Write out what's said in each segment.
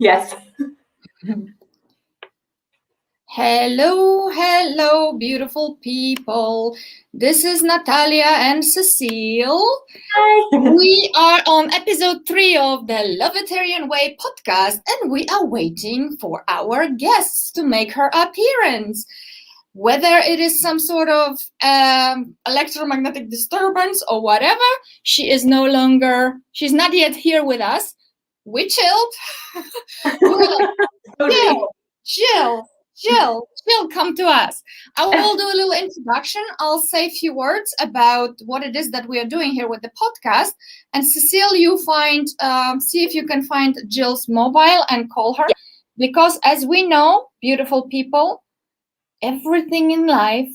Yes. Hello, beautiful people. This is Natalia and Cecile. Hi. We are on episode 3 of the Lovetarian Way podcast, and we are waiting for our guests to make her appearance. Whether it is some sort of electromagnetic disturbance or whatever, she's not yet here with us. We chilled. Jill, come to us. I will do a little introduction. I'll say a few words about what it is that we are doing here with the podcast. And Cecile, see if you can find Jill's mobile and call her. Because as we know, beautiful people, everything in life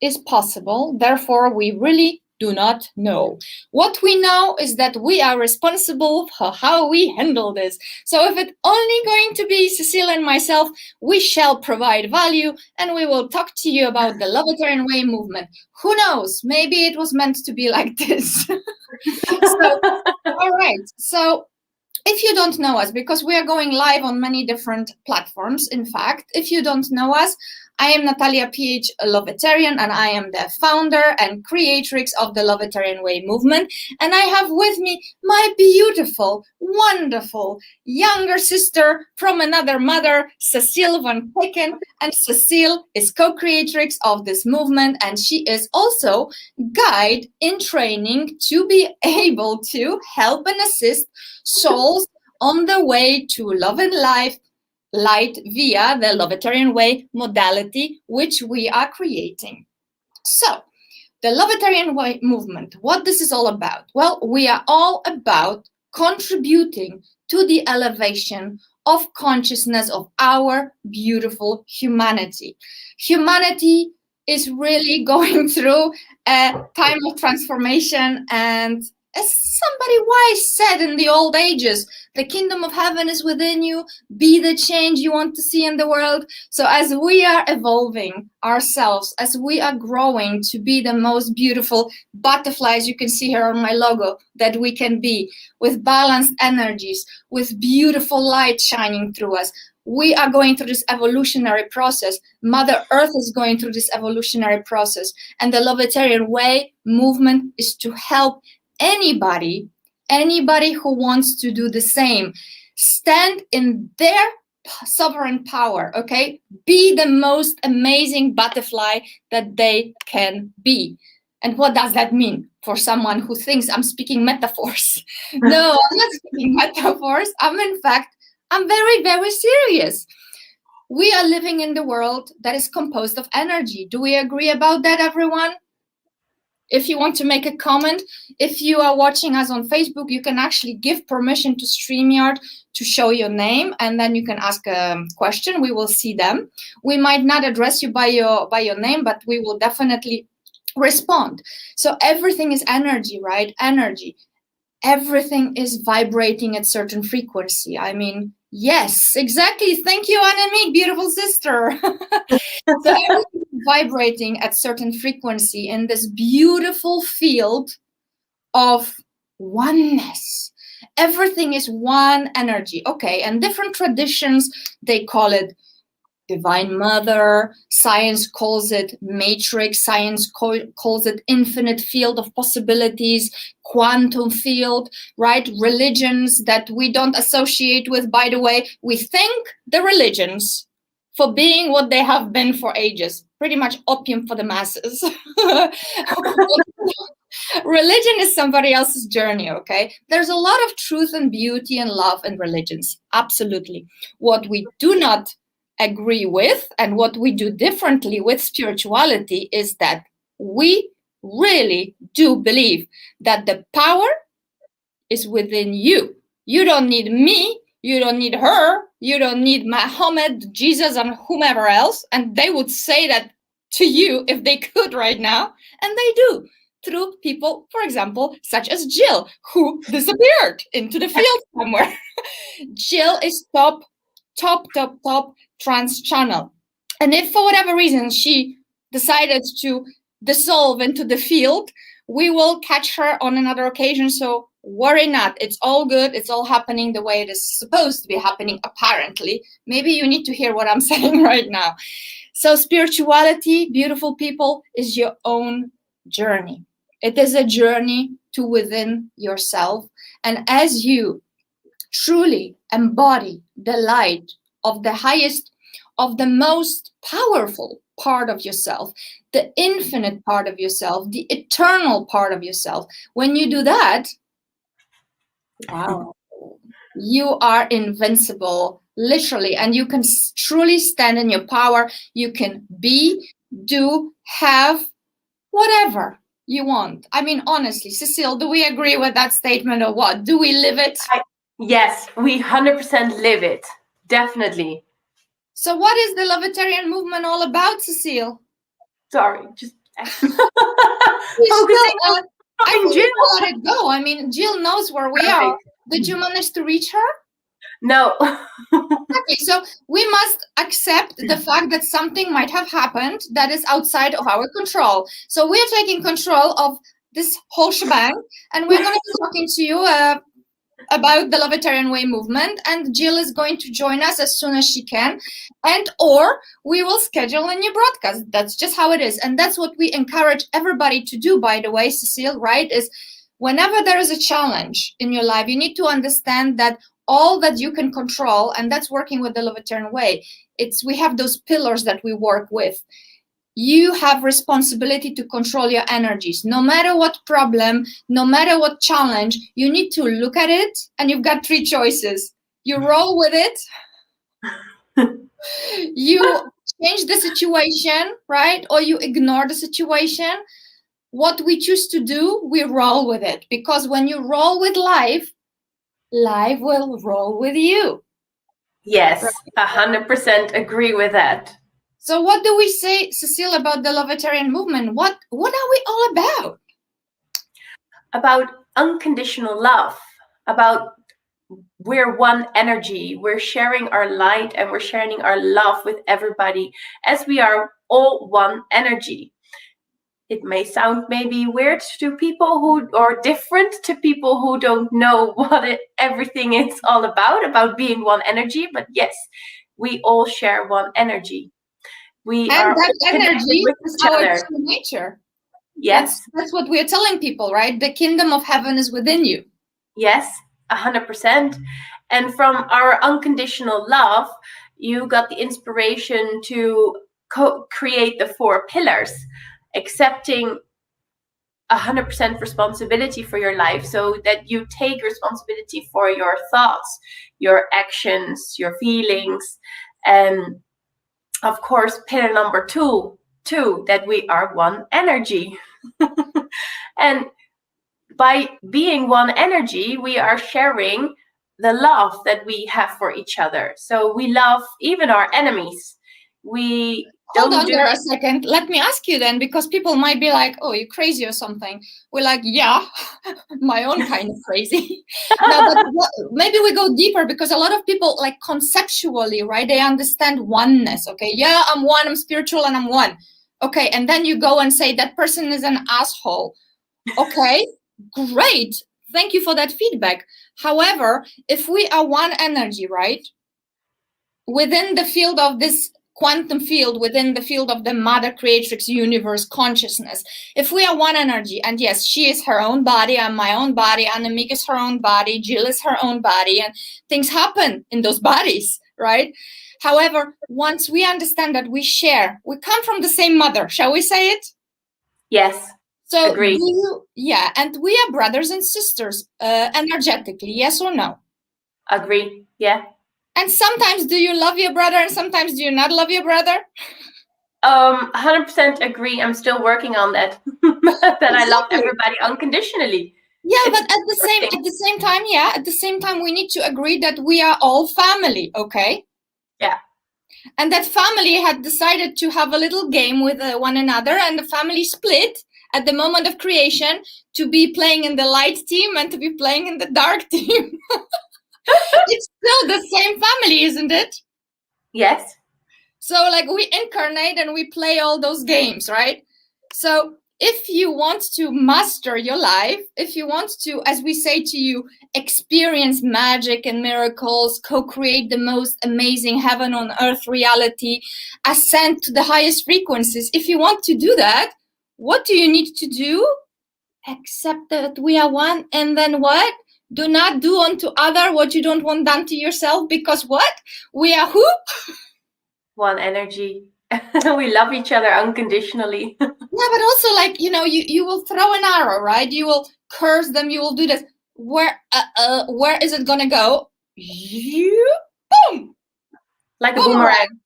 is possible. Therefore, we really do not know. What we know is that we are responsible for how we handle this. So if it's only going to be Cecile and myself, we shall provide value and we will talk to you about the Lovetarian Way movement. Who knows? Maybe it was meant to be like this. All right. So if you don't know us, because we are going live on many different platforms, in fact, if you don't know us, I am Natalia PH Lovetarian, and I am the founder and creatrix of the Lovetarian Way movement. And I have with me my beautiful, wonderful younger sister from another mother, Cecile van Pecken. And Cecile is co-creatrix of this movement, and she is also guide in training to be able to help and assist souls on the way to love and light via the Lovetarian Way modality, which we are creating. So, the Lovetarian Way movement, what this is all about? Well, we are all about contributing to the elevation of consciousness of our beautiful humanity. Humanity is really going through a time of transformation, and as somebody wise said in the old ages, the kingdom of heaven is within you. Be the change you want to see in the world. So as we are evolving ourselves, as we are growing to be the most beautiful butterflies you can see here on my logo that we can be, with balanced energies, with beautiful light shining through us, we are going through this evolutionary process. Mother Earth is going through this evolutionary process. And the Lovetarian Way movement is to help anybody who wants to do the same, stand in their sovereign power, okay? Be the most amazing butterfly that they can be. And what does that mean for someone who thinks I'm speaking metaphors? No, I'm not speaking metaphors. I'm very, very serious. We are living in the world that is composed of energy. Do we agree about that, everyone? If you want to make a comment, if you are watching us on Facebook, you can actually give permission to StreamYard to show your name, and then you can ask a question. We will see them. We might not address you by your name, but we will definitely respond. So everything is energy, right? Energy. Everything is vibrating at certain frequency. I mean, yes, exactly. Thank you, Annemiek, beautiful sister. So everything is vibrating at certain frequency in this beautiful field of oneness. Everything is one energy. Okay, and different traditions, they call it Divine Mother, science calls it matrix, science calls it infinite field of possibilities, quantum field, right? Religions that we don't associate with, by the way, we thank the religions for being what they have been for ages, pretty much opium for the masses. Religion is somebody else's journey, okay? There's a lot of truth and beauty and love in religions, absolutely. What we do not agree with and what we do differently with spirituality is that we really do believe that the power is within you. You don't need me, you don't need her, you don't need Muhammad, Jesus, and whomever else, and they would say that to you if they could right now, and they do, through people, for example, such as Jill, who disappeared into the field somewhere. Jill is top Trance-Channel. And if for whatever reason she decided to dissolve into the field, we will catch her on another occasion. So Worry not. It's all good. It's all happening the way it is supposed to be happening, apparently. Maybe you need to hear what I'm saying right now. So spirituality, beautiful people, is your own journey. It is a journey to within yourself. And as you truly embody the light of the highest, of the most powerful part of yourself, the infinite part of yourself, the eternal part of yourself, when you do that, wow, you are invincible, literally, and you can truly stand in your power. You can be, do, have whatever you want. I mean, honestly, Cecile, do we agree with that statement or what? Do we live it? Yes, we 100% live it. Definitely. So what is the Lovetarian movement all about, Cecile? Sorry, just focusing I on will Jill. let it go. I mean, Jill knows where we are. Did you manage to reach her? No. Okay, so we must accept the fact that something might have happened that is outside of our control. So we're taking control of this whole shebang, and we're going to be talking to you about the Lovetarian Way movement, and Jill is going to join us as soon as she can, and or we will schedule a new broadcast. That's just how it is, and that's what we encourage everybody to do, by the way, Cecile, right, is whenever there is a challenge in your life, you need to understand that all that you can control, and that's working with the Lovetarian Way, we have those pillars that we work with. You have responsibility to control your energies. No matter what problem, no matter what challenge, you need to look at it, and you've got three choices. You roll with it, you change the situation, right? Or you ignore the situation. What we choose to do, we roll with it. Because when you roll with life, life will roll with you. Yes, 100% agree with that. So what do we say, Cecile, about the Lovetarian movement? What are we all about? About unconditional love, about we're one energy, we're sharing our light and we're sharing our love with everybody as we are all one energy. It may sound maybe weird to people who, or different to people who don't know what everything is all about being one energy, but yes, we all share one energy. We and are that energy with is each our other. true nature. Yes. That's what we're telling people, right? The kingdom of heaven is within you. Yes, 100%. And from our unconditional love, you got the inspiration to create the 4 pillars, accepting 100% responsibility for your life, so that you take responsibility for your thoughts, your actions, your feelings, and of course pillar number two, that we are one energy. And by being one energy, we are sharing the love that we have for each other. So we love even our enemies. We Hold on there a second. Let me ask you then, because people might be like, oh, you're crazy or something. We're like, yeah, my own kind of crazy. Now, but maybe we go deeper, because a lot of people, like, conceptually, right, they understand oneness. Okay, yeah, I'm one, I'm spiritual, and I'm one. Okay, and then you go and say that person is an asshole. Okay, great. Thank you for that feedback. However, if we are one energy, right, within the field of this quantum field, within the field of the mother creatrix universe consciousness, if we are one energy, and yes, she is her own body, I'm my own body, Annemiek is her own body, Jill is her own body, and things happen in those bodies, right? However, once we understand that we share, we come from the same mother, shall we say it? Yes. So agree. Yeah, and we are brothers and sisters, energetically, yes or no? Agree, yeah. And sometimes do you love your brother and sometimes do you not love your brother? 100% agree. I'm still working on that. That exactly. I love everybody unconditionally. Yeah, but at the same time, we need to agree that we are all family, okay? Yeah. And that family had decided to have a little game with one another, and the family split at the moment of creation to be playing in the light team and to be playing in the dark team. It's still the same family, isn't it? Yes. So, like, we incarnate and we play all those games, right? So if you want to master your life, if you want to, as we say to you, experience magic and miracles, co-create the most amazing heaven on earth reality, ascend to the highest frequencies, if you want to do that, what do you need to do? Accept that we are one, and then what? Do not do unto other what you don't want done to yourself, because what? We are who? One energy. We love each other unconditionally. Yeah, but also, like, you will throw an arrow, right? You will curse them, you will do this. Where is it gonna go? You, boom! Like a boomerang.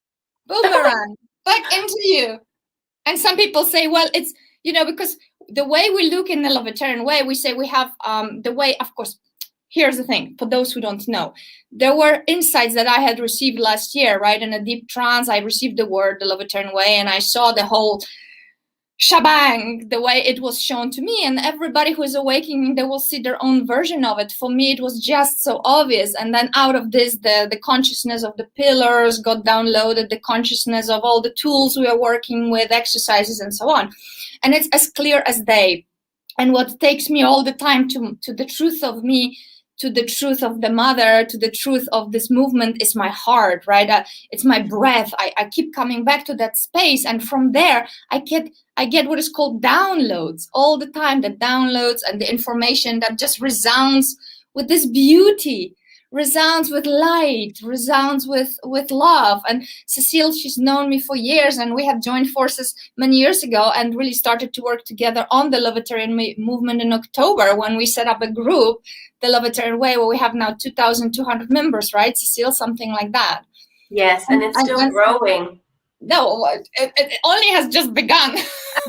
Boomerang. Back into you. And some people say, well, it's, because the way we look in the Lovetarian way, we say we have the way, of course. Here's the thing, for those who don't know, there were insights that I had received last year, right? In a deep trance, I received the word, the Lovetarian Way, and I saw the whole shebang, the way it was shown to me. And everybody who is awakening, they will see their own version of it. For me, it was just so obvious. And then out of this, the consciousness of the pillars got downloaded, the consciousness of all the tools we are working with, exercises, and so on. And it's as clear as day. And what takes me all the time to the truth of me, to the truth of the mother, to the truth of this movement is my heart, right? It's my breath. I keep coming back to that space. And from there, I get what is called downloads all the time, the downloads and the information that just resounds with this beauty, resounds with light, resounds with love. And Cecile, she's known me for years, and we have joined forces many years ago and really started to work together on the Lovetarian movement in October, when we set up a group, the Lovetarian Way, where we have now 2,200 members, right, Cecile? Something like that. Yes, and it's still growing. No, it only has just begun.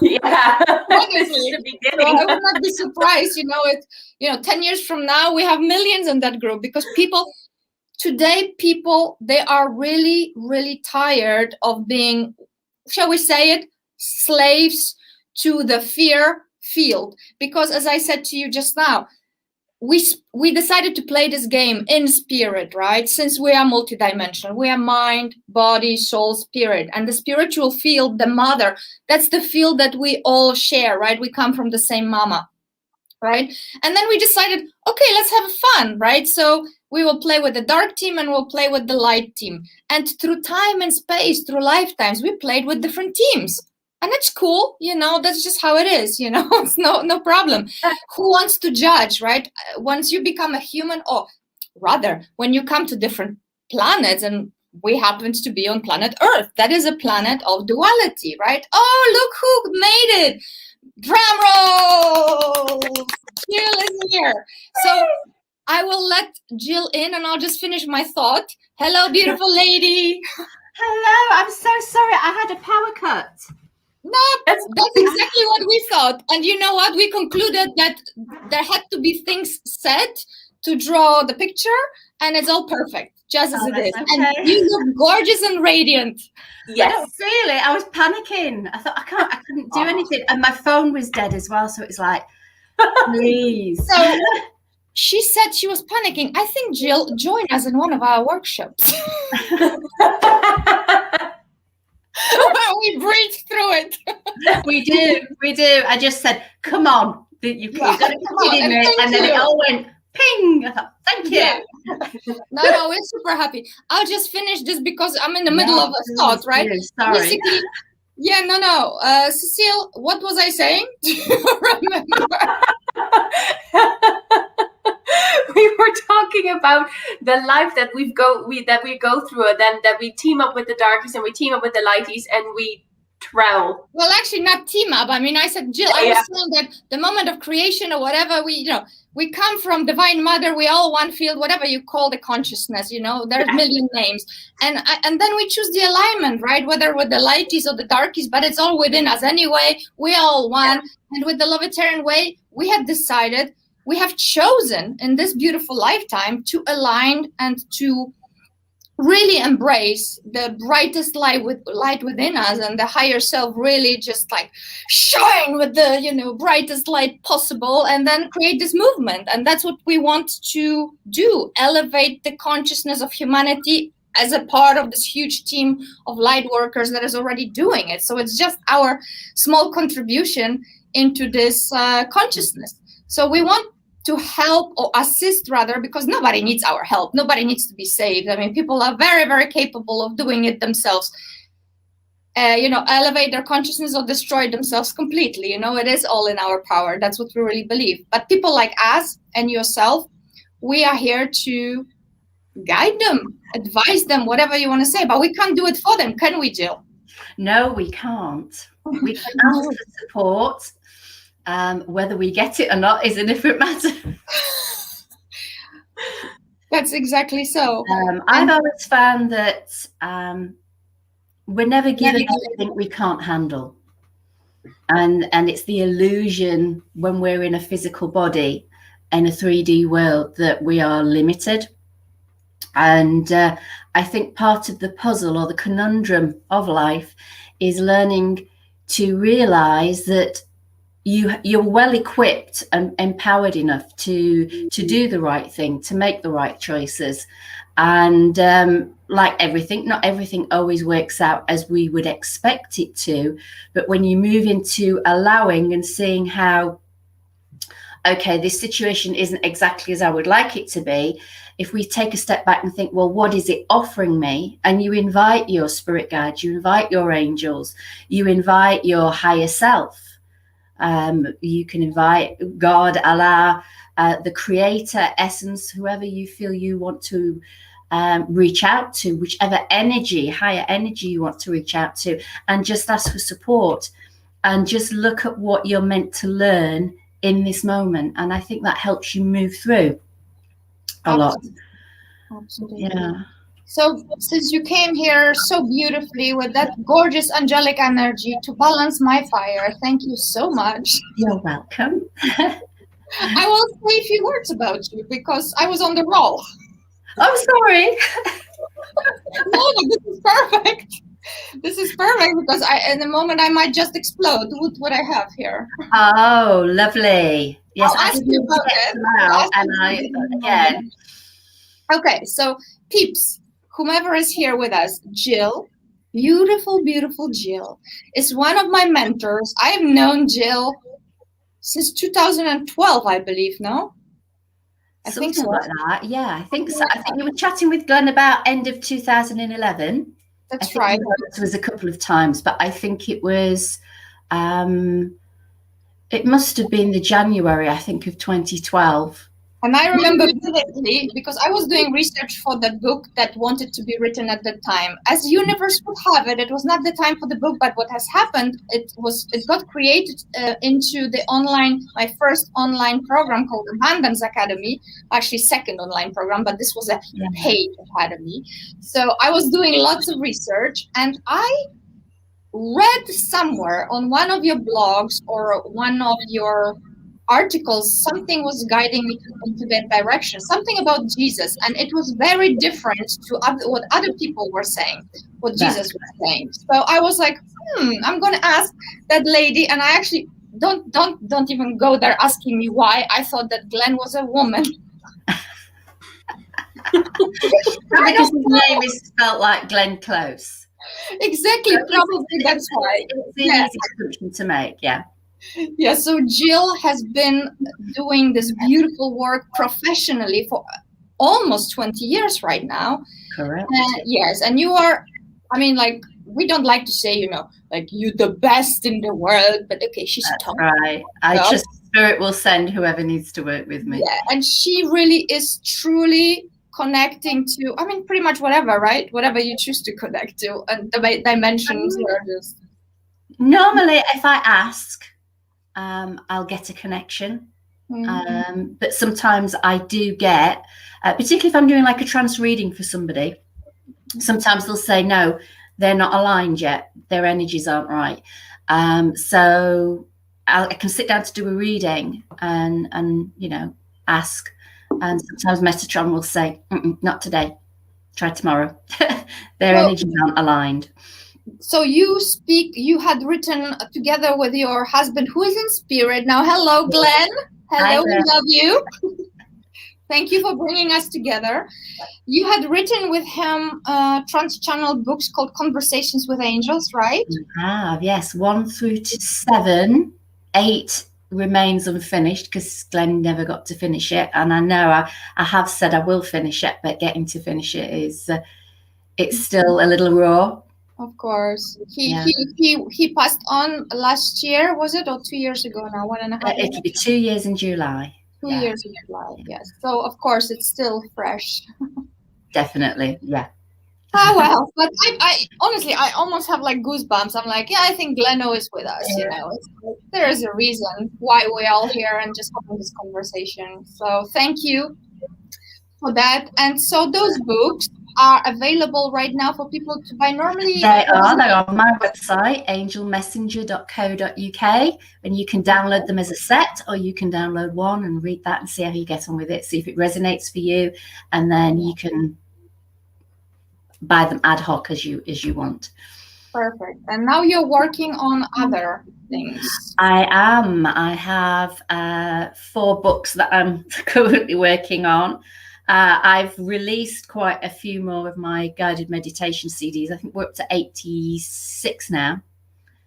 Yeah, honestly. The beginning. So I would not be surprised, 10 years from now, we have millions in that group, because today, they are really, really tired of being, shall we say it, slaves to the fear field. Because as I said to you just now, we decided to play this game in spirit, right? Since we are multidimensional, we are mind, body, soul, spirit. And the spiritual field, the mother, that's the field that we all share, right? We come from the same mama, right? And then we decided, okay, let's have fun, right? So we will play with the dark team and we'll play with the light team. And through time and space, through lifetimes, we played with different teams. And it's cool, that's just how it is, it's no problem. Who wants to judge, right? Once you become a human, or rather, when you come to different planets, and we happen to be on planet Earth, that is a planet of duality, right? Oh, look who made it. Drum roll! Jill is here. So I will let Jill in, and I'll just finish my thought. Hello, beautiful lady. Hello, I'm so sorry. I had a power cut. No, that's exactly what we thought. And you know what? We concluded that there had to be things said to draw the picture, and it's all perfect, just as it is. Okay. And you look gorgeous and radiant. Yes. I don't feel it. I was panicking. I thought I couldn't do anything. And my phone was dead as well. So it's like, please. So she said she was panicking. I think Jill joined us in one of our workshops. We breathed through it. We do. I just said, come on. You've got to continue it. And then it all went ping. I thought, thank you. Yeah. No, we're super happy. I'll just finish this because I'm in the middle of a thought, right? Sorry. Basically, no. Cecile, what was I saying? Do you remember? We were talking about the life that we go through, and then that we team up with the darkies and we team up with the lighties and we travel. Well, actually, not team up. I mean, I said, Jill, I was saying that the moment of creation or whatever, we come from Divine Mother. We all one field, whatever you call the consciousness. There's a million names, and then we choose the alignment, right? Whether with the lighties or the darkies, but it's all within us anyway. We all one, and with the Lovetarian Way, we had decided. We have chosen in this beautiful lifetime to align and to really embrace the brightest light within us, and the higher self really just like shine with the brightest light possible, and then create this movement. And that's what we want to do, elevate the consciousness of humanity as a part of this huge team of light workers that is already doing it. So it's just our small contribution into this consciousness. So we want to help or assist rather, because nobody needs our help. Nobody needs to be saved. I mean, people are very, very capable of doing it themselves. Elevate their consciousness or destroy themselves completely. It is all in our power. That's what we really believe. But people like us and yourself, we are here to guide them, advise them, whatever you want to say. But we can't do it for them, can we, Jill? No, we can't. We can ask for support. Whether we get it or not is a different matter. That's exactly so. I've always found that we're never given anything we can't handle. And it's the illusion when we're in a physical body in a 3D world that we are limited. And I think part of the puzzle or the conundrum of life is learning to realize that you're well equipped and empowered enough to do the right thing, to make the right choices. And like everything, not everything always works out as we would expect it to. But when you move into allowing and seeing how, okay, this situation isn't exactly as I would like it to be, if we take a step back and think, well, what is it offering me? And you invite your spirit guides, you invite your angels, you invite your higher self. You can invite God, Allah, the creator, essence, whoever you feel you want to reach out to, whichever energy, higher energy you want to reach out to, and just ask for support and just look at what you're meant to learn in this moment. And I think that helps you move through a lot. Absolutely. Yeah. So since you came here so beautifully with that gorgeous angelic energy to balance my fire, thank you so much. You're welcome. I will say a few words about you because I was on the roll. Oh, sorry. No, this is perfect. This is perfect because in the moment I might just explode with what I have here. Oh, lovely. Yes, I'll ask you about it. Okay, so peeps, whomever is here with us, Jill, beautiful, beautiful Jill, is one of my mentors. I've known Jill since 2012, I believe, no? I think so. Like that. Yeah, I think so. I think you were chatting with Glenn about end of 2011. That's right. It was a couple of times, but I think it was, it must have been the January, I think, of 2012. And I remember vividly because I was doing research for the book that wanted to be written at the time. As universe would have it, it was not the time for the book, but what has happened, it got created into my first online program called Abundance Academy, actually second online program, but this was a paid academy. So I was doing lots of research and I read somewhere on one of your blogs or one of your articles, something was guiding me into that direction, something about Jesus, and it was very different to what other people were saying, what Jesus was saying. So I was like, I'm going to ask that lady, and I actually don't even go there asking me why. I thought that Glenn was a woman. Because his name is spelled like Glenn Close. Exactly, probably that's why. It's an easy assumption to make, yeah. Yeah, so Jill has been doing this beautiful work professionally for almost 20 years right now. Correct. Yes, and you are, I mean, like, we don't like to say, like, you're the best in the world, but okay, she's top. Right. I trust Spirit will send whoever needs to work with me. Yeah, and she really is truly connecting to, I mean, pretty much whatever, right? Whatever you choose to connect to, and the dimensions are just... Normally, if I ask, I'll get a connection. But sometimes I do get, particularly if I'm doing like a trance reading for somebody, sometimes they'll say, no, they're not aligned yet. Their energies aren't right. So I can sit down to do a reading and ask. And sometimes Metatron will say, not today. Try tomorrow. Their energies aren't aligned. So you had written together with your husband, who is in spirit now. Hello, Glenn. Hello, we love you. Thank you for bringing us together. You had written with him Trance-Channel books called Conversations with Angels, right? I have, yes, 1 through to 7. 8 remains unfinished because Glenn never got to finish it, and I know I have said I will finish it, but getting to finish it is it's still a little raw. Of course. He passed on last year, was it, or 2 years ago now? 1.5 years? It'll be 2 years in July. 2 years in July, yes. So of course it's still fresh. Definitely, yeah. Oh well, but I honestly, I almost have like goosebumps. I'm like, yeah, I think Gleno is with us. You know, there is a reason why we're all here and just having this conversation. So thank you for that. And so those books are available right now for people to buy. Normally, they're on my website, angelmessenger.co.uk, and you can download them as a set, or you can download one and read that and see how you get on with it. See if it resonates for you, and then you can buy them ad hoc as you want. Perfect. And now you're working on other things. I am. I have 4 books that I'm currently working on. I've released quite a few more of my guided meditation CDs. I think we're up to 86 now.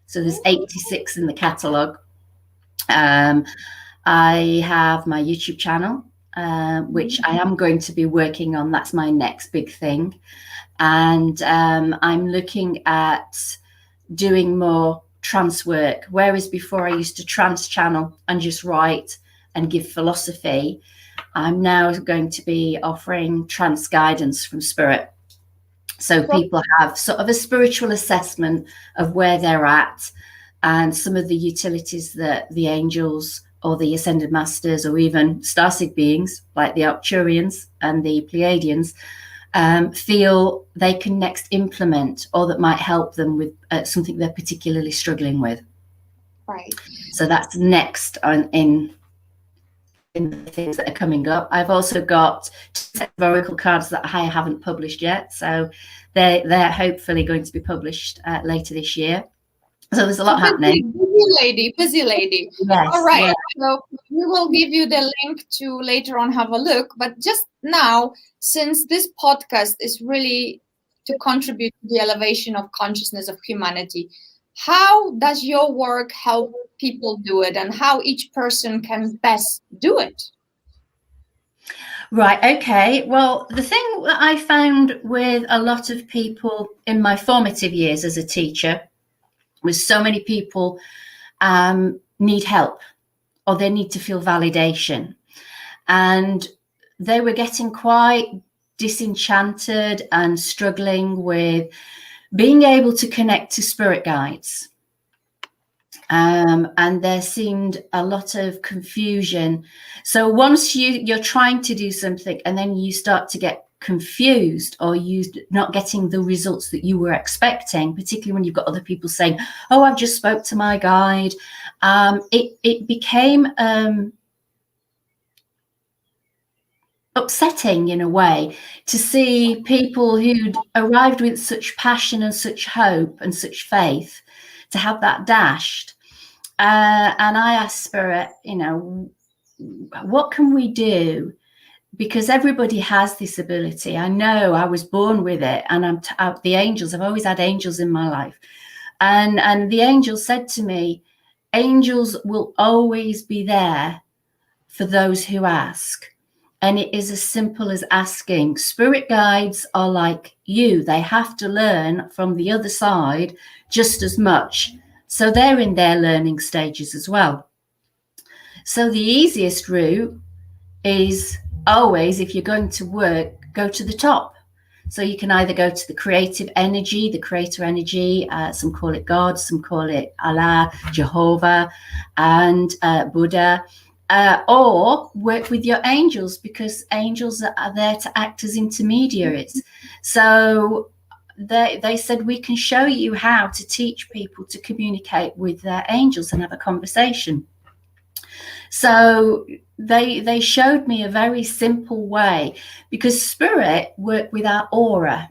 So there's 86 in the catalogue. I have my YouTube channel, which I am going to be working on. That's my next big thing. And I'm looking at doing more trance work. Whereas before I used to Trance-Channel and just write and give philosophy, I'm now going to be offering trance guidance from spirit. So people have sort of a spiritual assessment of where they're at and some of the utilities that the angels or the ascended masters or even starseed beings like the Arcturians and the Pleiadians feel they can next implement, or that might help them with something they're particularly struggling with. Right. So that's next in the things that are coming up. I've also got 2 sets of oracle cards that I haven't published yet, so they're hopefully going to be published later this year. So there's a lot happening. Busy lady. Yes. All right. Yeah. So we will give you the link to later on have a look. But just now, since this podcast is really to contribute to the elevation of consciousness of humanity, how does your work help people do it, and how each person can best do it? Right. Okay. Well, the thing that I found with a lot of people in my formative years as a teacher was so many people need help, or they need to feel validation, and they were getting quite disenchanted and struggling with being able to connect to spirit guides. And there seemed a lot of confusion. So once you're trying to do something and then you start to get confused, or you not getting the results that you were expecting, particularly when you've got other people saying, oh, I've just spoke to my guide, it became upsetting in a way to see people who'd arrived with such passion and such hope and such faith to have that dashed. And I asked Spirit, what can we do? Because everybody has this ability. I know I was born with it, and the angels, I've always had angels in my life. And the angel said to me, angels will always be there for those who ask. And it is as simple as asking. Spirit guides are like you. They have to learn from the other side just as much. So they're in their learning stages as well. So the easiest route is always, if you're going to work, go to the top. So you can either go to the creative energy, the creator energy, some call it God, some call it Allah, Jehovah, and Buddha, or work with your angels, because angels are there to act as intermediaries. So they said, we can show you how to teach people to communicate with their angels and have a conversation. So they showed me a very simple way, because spirit work with our aura.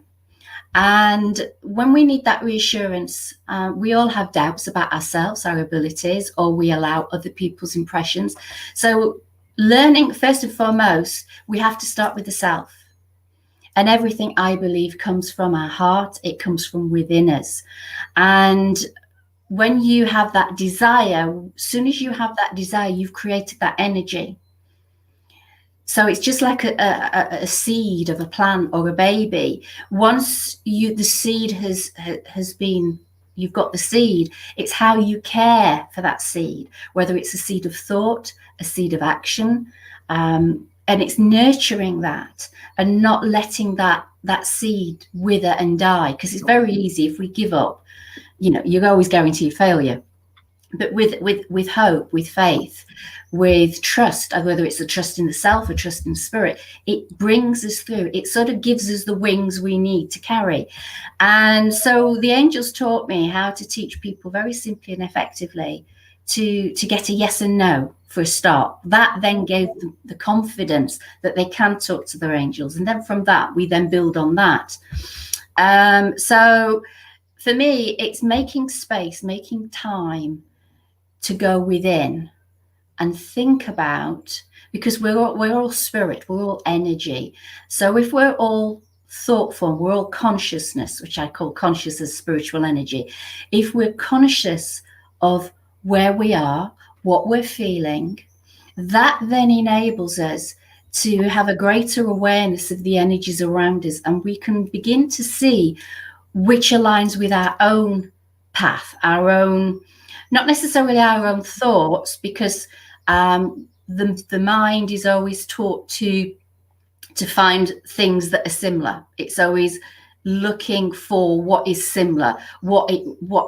And when we need that reassurance, we all have doubts about ourselves, our abilities, or we allow other people's impressions. So learning, first and foremost, we have to start with the self. And everything, I believe, comes from our heart. It comes from within us. And when you have that desire, as soon as you have that desire, you've created that energy. So it's just like a seed of a plant or a baby. Once the seed has been, you've got the seed, it's how you care for that seed, whether it's a seed of thought, a seed of action, and it's nurturing that and not letting that seed wither and die, because it's very easy if we give up, you're always guaranteed failure. But with hope, with faith, with trust, whether it's a trust in the self or trust in the spirit, it brings us through. It sort of gives us the wings we need to carry. And so the angels taught me how to teach people very simply and effectively to get a yes and no for a start. That then gave them the confidence that they can talk to their angels. And then from that, we then build on that. So for me, it's making space, making time to go within and think about, because we're all spirit, we're all energy. So if we're all thought form, we're all consciousness, which I call conscious as spiritual energy. If we're conscious of where we are, what we're feeling, that then enables us to have a greater awareness of the energies around us, and we can begin to see which aligns with our own path, our own, not necessarily our own thoughts, because the mind is always taught to find things that are similar. It's always looking for what is similar, what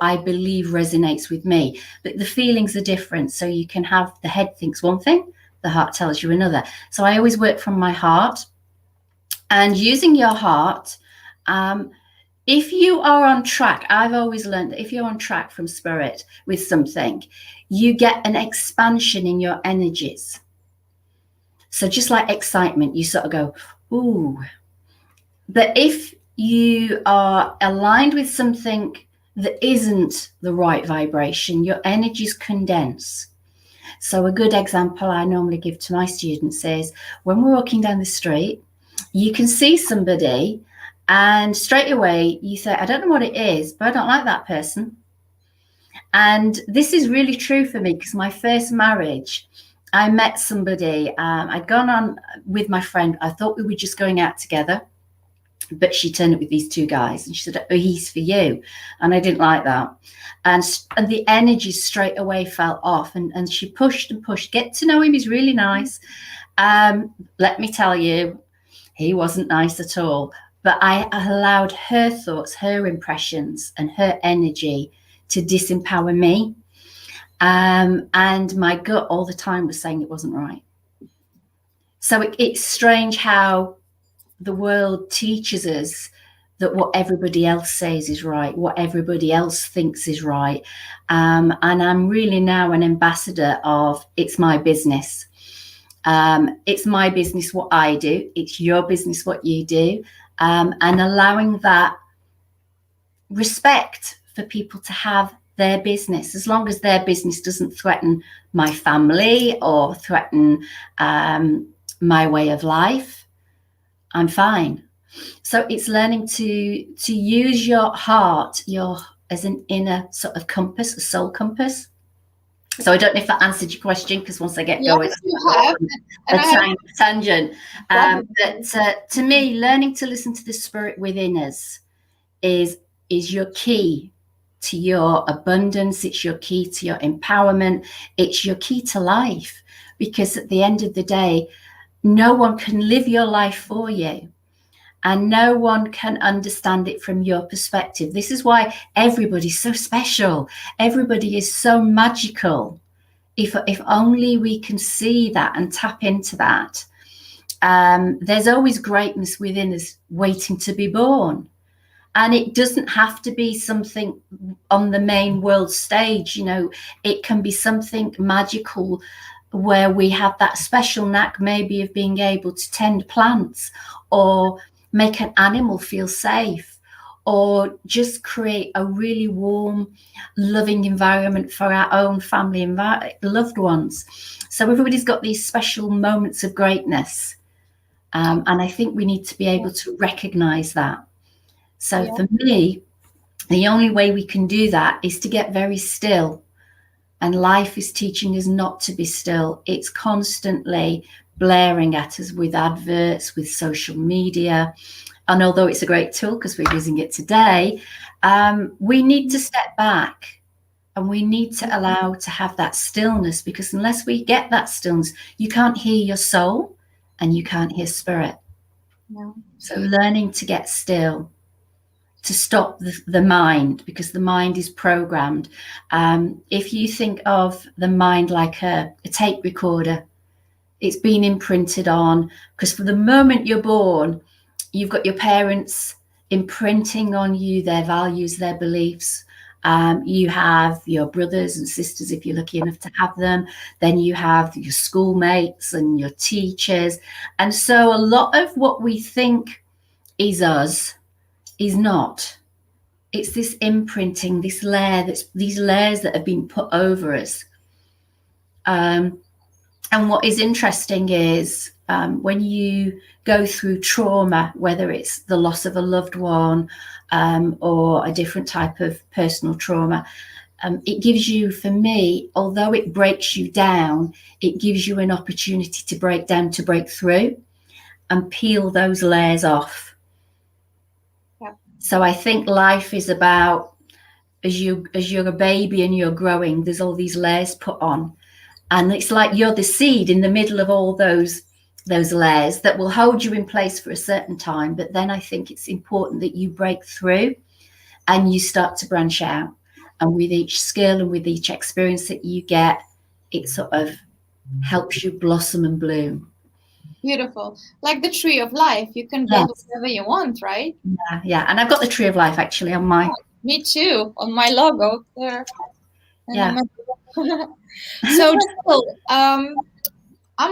I believe resonates with me. But the feelings are different. So you can have, the head thinks one thing, the heart tells you another. So I always work from my heart, and using your heart. If you are on track, I've always learned that if you're on track from spirit with something, you get an expansion in your energies. So just like excitement, you sort of go, ooh. But if you are aligned with something that isn't the right vibration, your energies condense. So a good example I normally give to my students is when we're walking down the street, you can see somebody and straight away you say, I don't know what it is, but I don't like that person. And this is really true for me, because my first marriage, I met somebody, I'd gone on with my friend. I thought we were just going out together, but she turned up with these two guys and she said, oh, he's for you. And I didn't like that. And the energy straight away fell off, and she pushed and pushed. Get to know him, he's really nice. Let me tell you, he wasn't nice at all. But I allowed her thoughts, her impressions, and her energy to disempower me. And my gut all the time was saying it wasn't right. So it's strange how the world teaches us that what everybody else says is right, what everybody else thinks is right. And I'm really now an ambassador of, it's my business. It's my business what I do. It's your business what you do. And allowing that respect for people to have their business, as long as their business doesn't threaten my family or threaten my way of life, I'm fine. So it's learning to use your heart, as an inner sort of compass, a soul compass. So I don't know if that answered your question, because once I get going, a tangent. But to me, learning to listen to the spirit within us is your key to your abundance. It's your key to your empowerment. It's your key to life, because at the end of the day, no one can live your life for you, and no one can understand it from your perspective. This is why everybody's so special. Everybody is so magical. If only we can see that and tap into that. There's always greatness within us waiting to be born. And it doesn't have to be something on the main world stage. It can be something magical where we have that special knack maybe of being able to tend plants, or make an animal feel safe, or just create a really warm, loving environment for our own family and loved ones. So everybody's got these special moments of greatness. And I think we need to be able to recognize that. So for me, The only way we can do that is to get very still. And life is teaching us not to be still. It's constantly blaring at us with adverts, with social media. And although it's a great tool because we're using it today, we need to step back and we need to allow to have that stillness, because unless we get that stillness, you can't hear your soul and you can't hear spirit. No. So learning to get still, to stop the mind, because the mind is programmed. If you think of the mind like a tape recorder, it's been imprinted on, because for the moment you're born, you've got your parents imprinting on you their values, their beliefs. You have your brothers and sisters, if you're lucky enough to have them. Then you have your schoolmates and your teachers. And so a lot of what we think is us is not. It's this imprinting, this layer, these layers that have been put over us. And what is interesting is when you go through trauma, whether it's the loss of a loved one or a different type of personal trauma, it gives you, for me, although it breaks you down, it gives you an opportunity to break down, to break through and peel those layers off. So I think life is about, as you're a baby and you're growing, there's all these layers put on, and it's like you're the seed in the middle of all those layers that will hold you in place for a certain time. But then I think it's important that you break through and you start to branch out, and with each skill and with each experience that you get, it sort of helps you blossom and bloom. Beautiful. Like the tree of life. You can build whatever you want, right? Yeah. And I've got the tree of life actually on my... Me too, on my logo there. Yeah. So Jill, I'm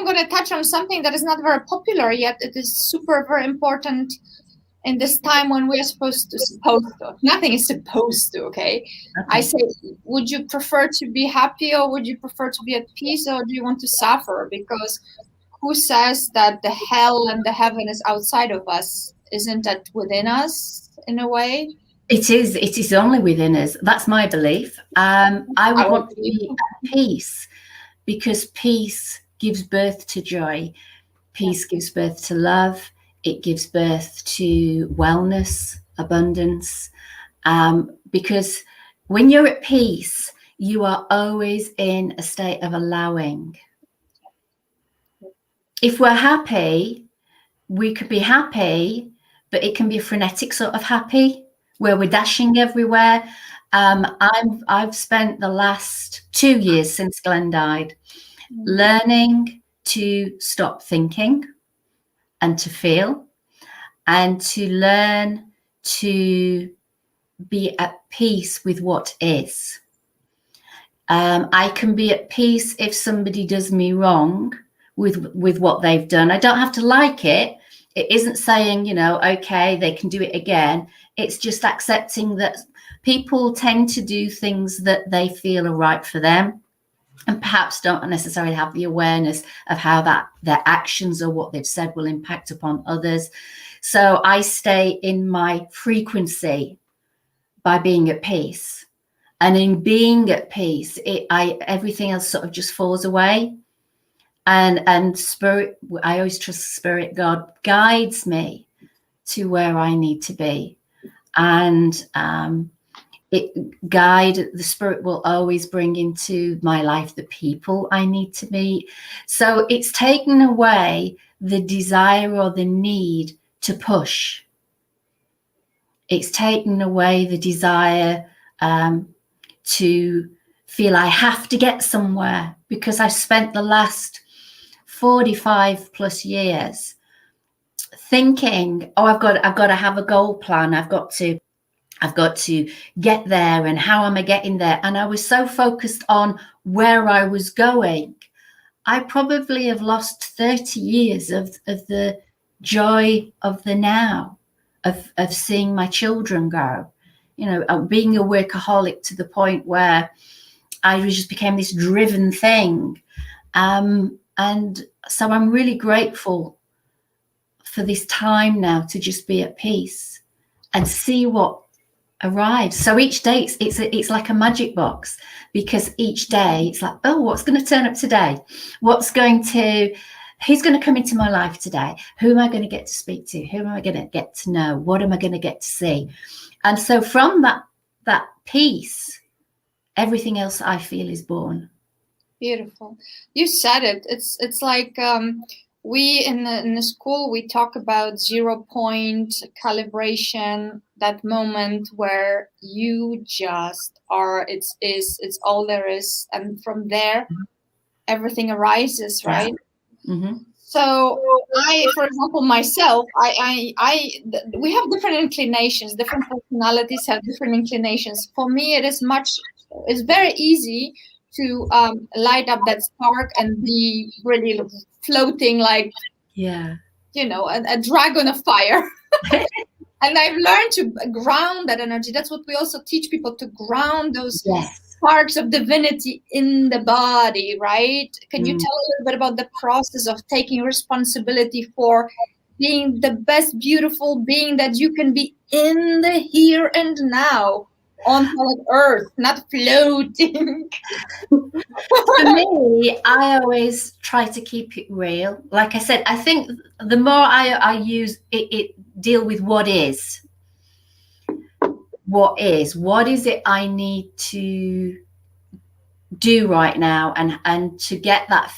going to touch on something that is not very popular yet. It is very important in this time when we are supposed to. Nothing is supposed to, okay? I say, would you prefer to be happy, or would you prefer to be at peace, or do you want to suffer? Because who says that the hell and the heaven is outside of us? Isn't that within us in a way? It is only within us. That's my belief. I would want to be at peace, because peace gives birth to joy. Peace gives birth to love. It gives birth to wellness, abundance. Because when you're at peace, you are always in a state of allowing. If we're happy, we could be happy, but it can be a frenetic sort of happy where we're dashing everywhere. I've spent the last 2 years since Glenn died learning to stop thinking and to feel, and to learn to be at peace with what is. I can be at peace if somebody does me wrong with what they've done. I don't have to like it. It isn't saying, okay, they can do it again. It's just accepting that people tend to do things that they feel are right for them, and perhaps don't necessarily have the awareness of how their actions or what they've said will impact upon others. So I stay in my frequency by being at peace. And in being at peace, everything else sort of just falls away. And spirit, I always trust spirit, God guides me to where I need to be. And the spirit will always bring into my life the people I need to meet. So it's taken away the desire or the need to push. It's taken away the desire to feel I have to get somewhere, because I've spent the last 45 plus years thinking, I've got to have a goal plan. I've got to get there, and how am I getting there? And I was so focused on where I was going, I probably have lost 30 years of the joy of the now, of seeing my children grow, being a workaholic to the point where I just became this driven thing. And so I'm really grateful for this time now to just be at peace and see what arrives. So each day it's like a magic box, because each day it's like, oh, what's going to turn up today? Who's going to come into my life today? Who am I going to get to speak to? Who am I going to get to know? What am I going to get to see? And so from that piece, everything else I feel is born. Beautiful. You said it. It's like we in the school, we talk about 0 point calibration, that moment where you just are, it's all there is, and from there everything arises, right? Mm-hmm. So I, for example, myself, we have different inclinations. Different personalities have different inclinations. For me, it's very easy to light up that spark and be really floating like, a dragon of fire. And I've learned to ground that energy. That's what we also teach people, to ground those sparks of divinity in the body, right? Can you tell a little bit about the process of taking responsibility for being the best beautiful being that you can be in the here and now, on planet Earth, not floating? For me, I always try to keep it real. Like I said, I think the more I use it deal with what is it I need to do right now, and to get that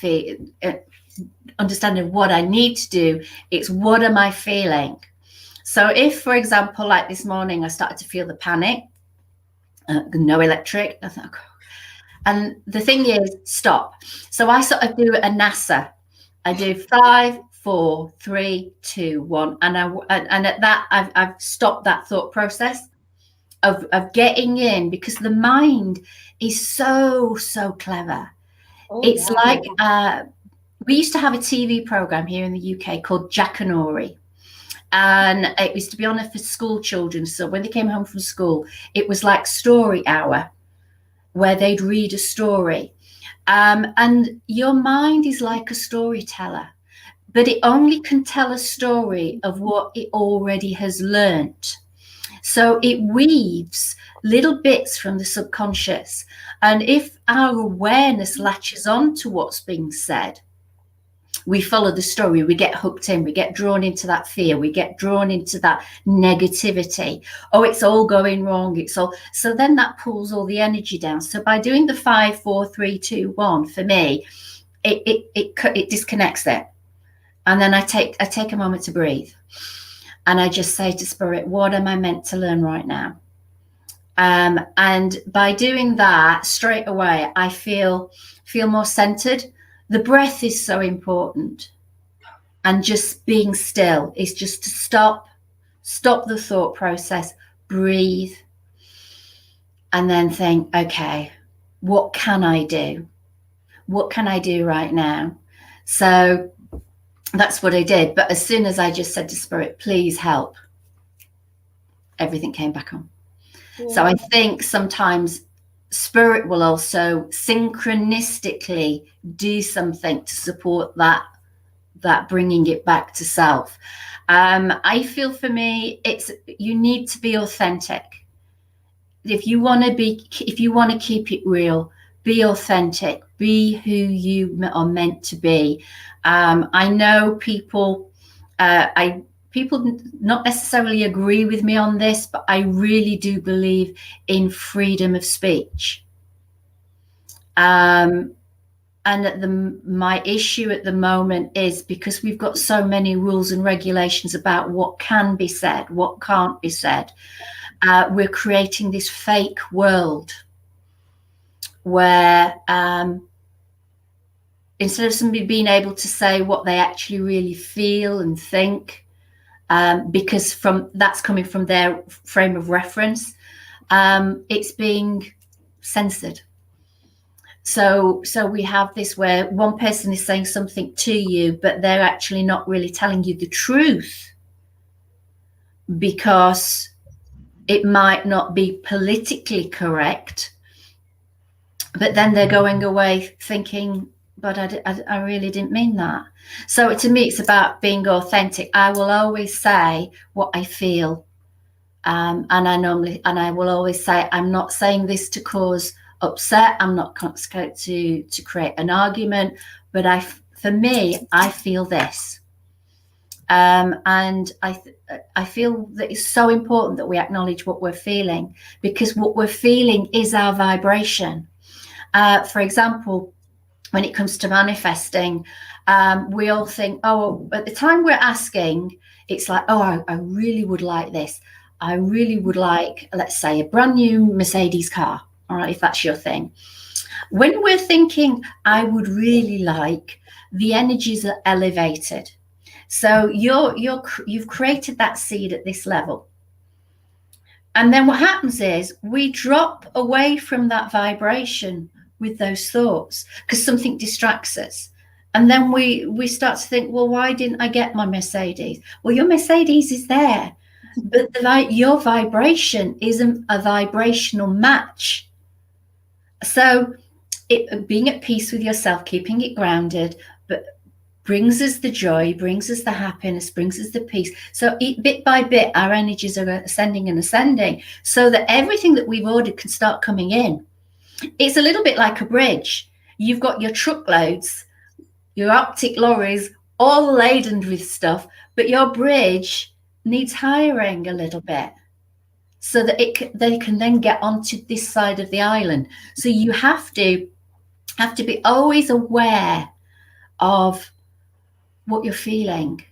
understanding of what I need to do, it's what am I feeling. So if, for example, like this morning, I started to feel the panic, no electric, I thought, and the thing is, stop. So I sort of do a NASA. I do 5, 4, 3, 2, 1, and at that I've stopped that thought process of getting in, because the mind is so clever. It's like we used to have a TV program here in the UK called Jack and Ori, and it was to be on for school children. So when they came home from school, it was like story hour, where they'd read a story, and your mind is like a storyteller, but it only can tell a story of what it already has learnt. So it weaves little bits from the subconscious, and if our awareness latches on to what's being said, we follow the story, we get hooked in, we get drawn into that fear, we get drawn into that negativity. Oh, it's all going wrong, so then that pulls all the energy down. So by doing the 5, 4, 3, 2, 1, for me, it disconnects it, and then I take a moment to breathe, and I just say to Spirit, what am I meant to learn right now? And by doing that, straight away I feel more centered. The breath is so important, and just being still is just to stop the thought process, breathe, and then think, okay, what can I do? What can I do right now? So that's what I did. But as soon as I just said to Spirit, please help, everything came back on. Yeah. So I think sometimes Spirit will also synchronistically do something to support that bringing it back to self. I feel for me, you need to be authentic. If you want to keep it real, be authentic, be who you are meant to be. I know people not necessarily agree with me on this, but I really do believe in freedom of speech. And my issue at the moment is, because we've got so many rules and regulations about what can be said, what can't be said, we're creating this fake world where instead of somebody being able to say what they actually really feel and think, because that's coming from their frame of reference, it's being censored. So we have this where one person is saying something to you, but they're actually not really telling you the truth, because it might not be politically correct, but then they're going away thinking, but I really didn't mean that. So to me, it's about being authentic. I will always say what I feel. And I will always say, I'm not saying this to cause upset. I'm not to create an argument, but for me, I feel this. And I feel that it's so important that we acknowledge what we're feeling, because what we're feeling is our vibration. For example, when it comes to manifesting, we all think, oh, at the time we're asking, it's like, oh, I really would like this. I really would like, let's say, a brand new Mercedes car. All right, if that's your thing. When we're thinking, I would really like, the energies are elevated. So you've created that seed at this level. And then what happens is we drop away from that vibration with those thoughts, because something distracts us. And then we start to think, well, why didn't I get my Mercedes? Well, your Mercedes is there, but your vibration isn't a vibrational match. So being at peace with yourself, keeping it grounded, but brings us the joy, brings us the happiness, brings us the peace. So bit by bit, our energies are ascending and ascending, so that everything that we've ordered can start coming in. It's a little bit like a bridge. You've got your truckloads, your Arctic lorries, all laden with stuff, but your bridge needs hiring a little bit so that they can then get onto this side of the island. So you have to be always aware of what you're feeling.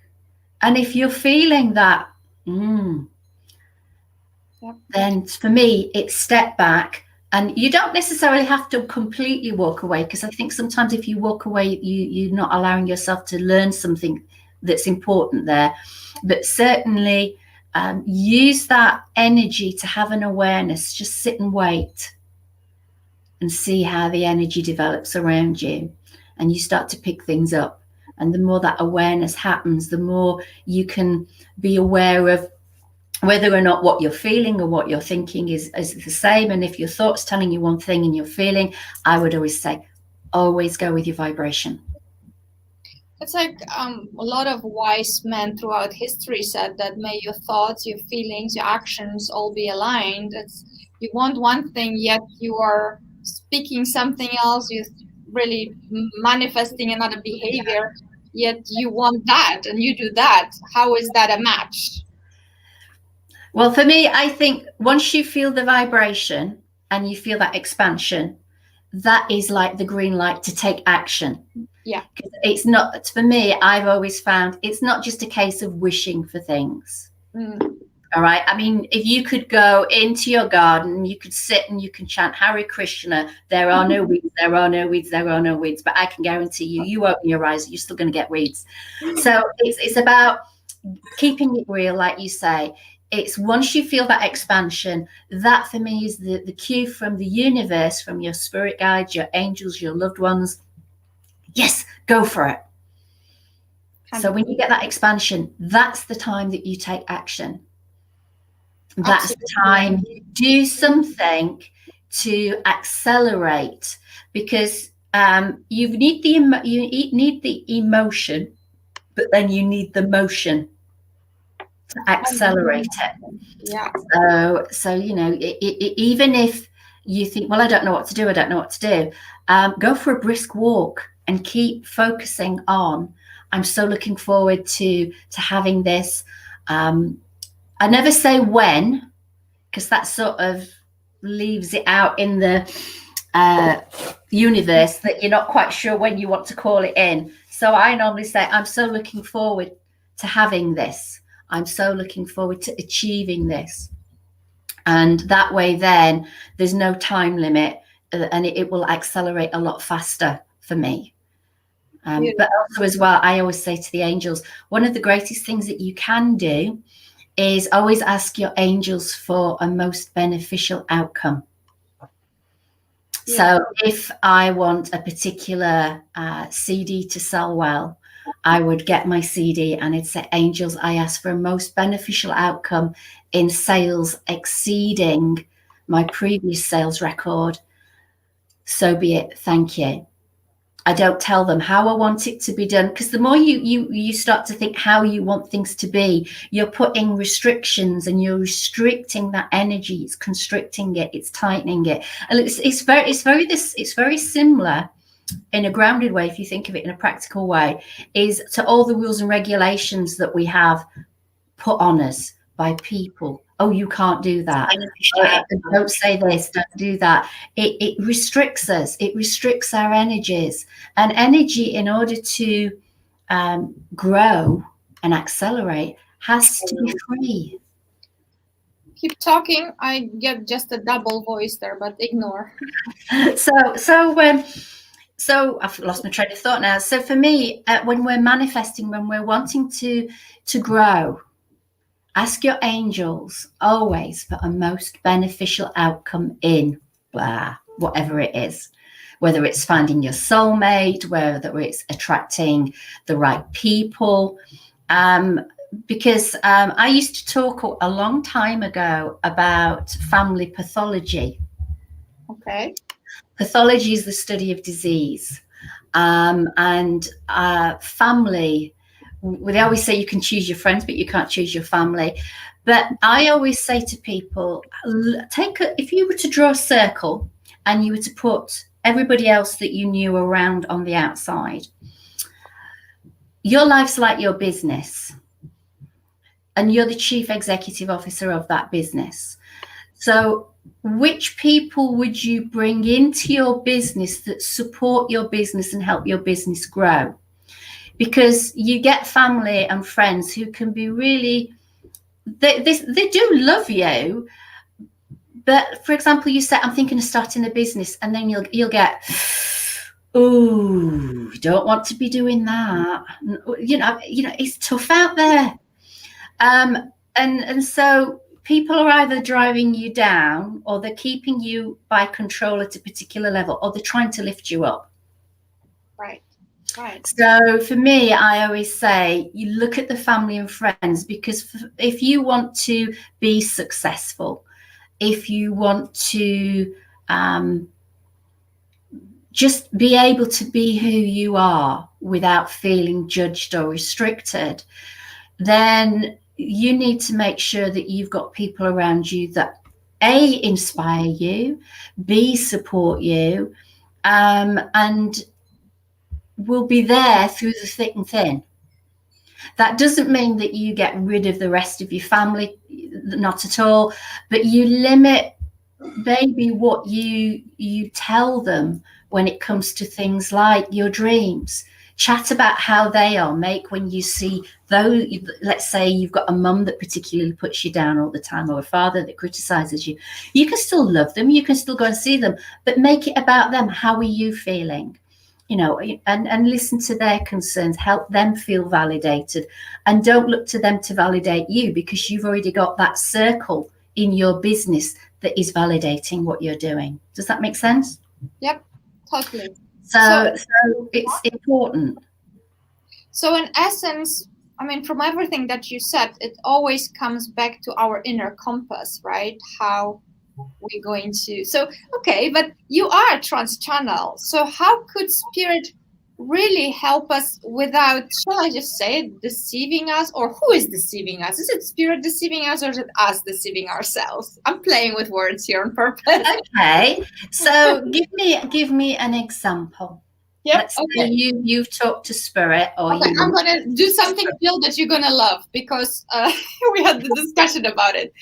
And if you're feeling that, then for me, it's step back. And you don't necessarily have to completely walk away, because I think sometimes if you walk away, you're not allowing yourself to learn something that's important there. But certainly use that energy to have an awareness. Just sit and wait and see how the energy develops around you. And you start to pick things up. And the more that awareness happens, the more you can be aware of whether or not what you're feeling or what you're thinking is the same. And if your thought's telling you one thing and you're feeling, I would always say, always go with your vibration. It's like a lot of wise men throughout history said that may your thoughts, your feelings, your actions all be aligned. You want one thing, yet you are speaking something else. You're really manifesting another behavior, yet you want that and you do that. How is that a match? Well, for me, I think once you feel the vibration and you feel that expansion, that is like the green light to take action. Yeah. It's not, for me, I've always found it's not just a case of wishing for things. All right. I mean, if you could go into your garden, you could sit and you can chant Hare Krishna, there are no weeds, there are no weeds, there are no weeds. But I can guarantee you open your eyes, you're still going to get weeds. So it's about keeping it real, like you say. It's once you feel that expansion, that for me is the cue from the universe, from your spirit guides, your angels, your loved ones. Yes, go for it. So when you get that expansion, that's the time that you take action. That's the time you do something to accelerate, because you need the emotion, but then you need the motion to accelerate it. Yeah. So you know, even if you think, well, I don't know what to do, go for a brisk walk and keep focusing on, I'm so looking forward to having this. I never say when, because that sort of leaves it out in the universe that you're not quite sure when you want to call it in. So I normally say, I'm so looking forward to having this. I'm so looking forward to achieving this. And that way then there's no time limit, and it will accelerate a lot faster for me. But also as well, I always say to the angels, one of the greatest things that you can do is always ask your angels for a most beneficial outcome. Yeah. So if I want a particular CD to sell well, I would get my CD and it'd say, angels, I ask for a most beneficial outcome in sales exceeding my previous sales record. So be it. Thank you. I don't tell them how I want it to be done, because the more you start to think how you want things to be, you're putting restrictions and you're restricting that energy. It's constricting it, it's tightening it, and it's very similar in a grounded way, if you think of it in a practical way, is to all the rules and regulations that we have put on us by people. Oh, you can't do that. Don't say this, don't do that. It restricts us. It restricts our energies. And energy, in order to grow and accelerate, has to be free. Keep talking. I get just a double voice there, but ignore. So I've lost my train of thought now. So for me, when we're manifesting, when we're wanting to grow, ask your angels always for a most beneficial outcome in whatever it is, whether it's finding your soulmate, whether it's attracting the right people. Because I used to talk a long time ago about family pathology. Okay. Pathology is the study of disease, and family. They always say you can choose your friends, but you can't choose your family. But I always say to people, if you were to draw a circle and you were to put everybody else that you knew around on the outside, your life's like your business, and you're the chief executive officer of that business. So which people would you bring into your business that support your business and help your business grow? Because you get family and friends who can be really, they do love you. But for example, you say, I'm thinking of starting a business, and then you'll get, oh, you don't want to be doing that. You know, it's tough out there. And so people are either driving you down, or they're keeping you by control at a particular level, or they're trying to lift you up. Right. Right. So for me, I always say you look at the family and friends, because if you want to be successful, if you want to just be able to be who you are without feeling judged or restricted, then you need to make sure that you've got people around you that A, inspire you, B, support you, and will be there through the thick and thin. That doesn't mean that you get rid of the rest of your family, not at all, but you limit maybe what you tell them when it comes to things like your dreams. Chat about how they are. Make, when you see those, let's say you've got a mum that particularly puts you down all the time, or a father that criticizes you, you can still love them, you can still go and see them, but make it about them. How are you feeling? You know, and listen to their concerns, help them feel validated, and don't look to them to validate you, because you've already got that circle in your business that is validating what you're doing. Does that make sense? Yep, totally. So it's important. So in essence, I mean, from everything that you said, it always comes back to our inner compass, right? How we're going to, so, okay, but you are a Trance-Channel. So how could spirit really help us without, shall I just say it, deceiving us? Or who is deceiving us? Is it spirit deceiving us, or is it us deceiving ourselves? I'm playing with words here on purpose. Okay, so give me an example. Yeah. Let's say you've talked to spirit, or okay, I'm gonna do something, Jill, that you're gonna love, because we had the discussion about it.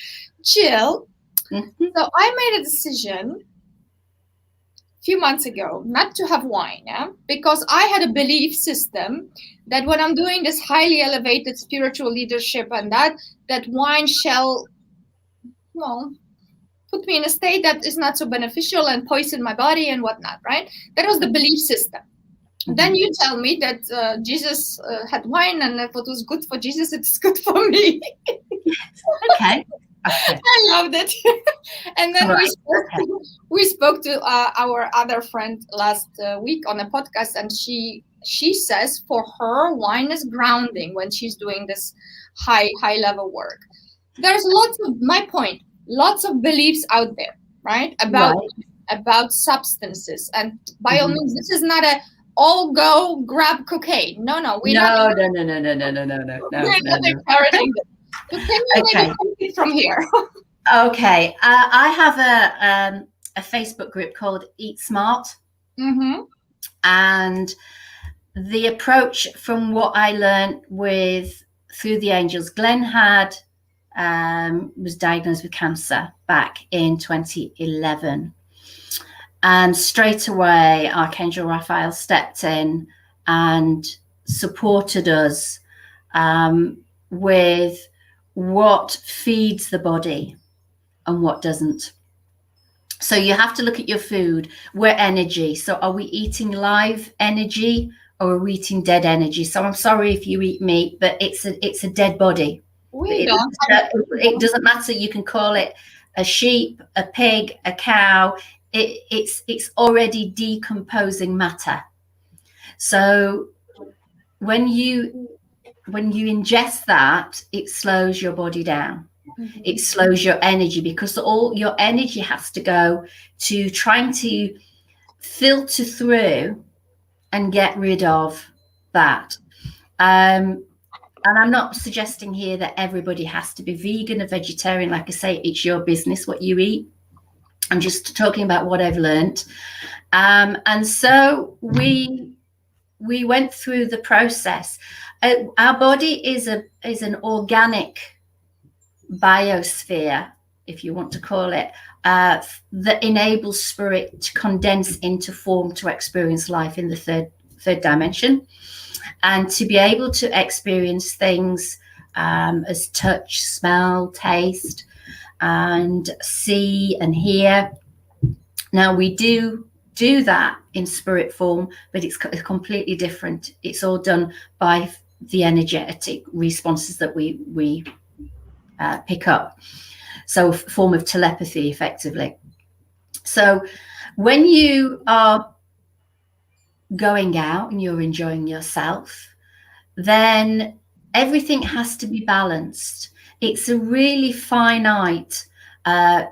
Jill, so I made a decision few months ago not to have wine, because I had a belief system that when I'm doing this highly elevated spiritual leadership and that wine shall, well, put me in a state that is not so beneficial and poison my body and whatnot, right? That was the belief system. Then you tell me that Jesus had wine, and if it was good for Jesus, it's good for me. Okay. I loved it. And then we spoke to our other friend last week on a podcast, and she says for her, wine is grounding when she's doing this high level work. There's lots of beliefs out there, right? About substances, and by all means, this is not all go grab cocaine. No, we're not. No. We're not encouraging them. So can you maybe take it from here? Okay, I have a Facebook group called Eat Smart, and the approach from what I learned through the angels, Glenn was diagnosed with cancer back in 2011, and straight away Archangel Raphael stepped in and supported us with what feeds the body and what doesn't. So you have to look at your food. We're energy. So are we eating live energy or are we eating dead energy? So I'm sorry if you eat meat, but it's a dead body. It doesn't matter. You can call it a sheep, a pig, a cow. It's already decomposing matter. So when you ingest that, it slows your body down. It slows your energy, because all your energy has to go to trying to filter through and get rid of that. And I'm not suggesting here that everybody has to be vegan or vegetarian. Like I say, it's your business what you eat. I'm just talking about what I've learned. And so we went through the process. Our body is an organic biosphere, if you want to call it, that enables spirit to condense into form to experience life in the third dimension, and to be able to experience things as touch, smell, taste, and see and hear. Now we do that in spirit form, but it's completely different. It's all done by the energetic responses that we pick up. So a form of telepathy, effectively. So when you are going out and you're enjoying yourself, then everything has to be balanced. It's a really finite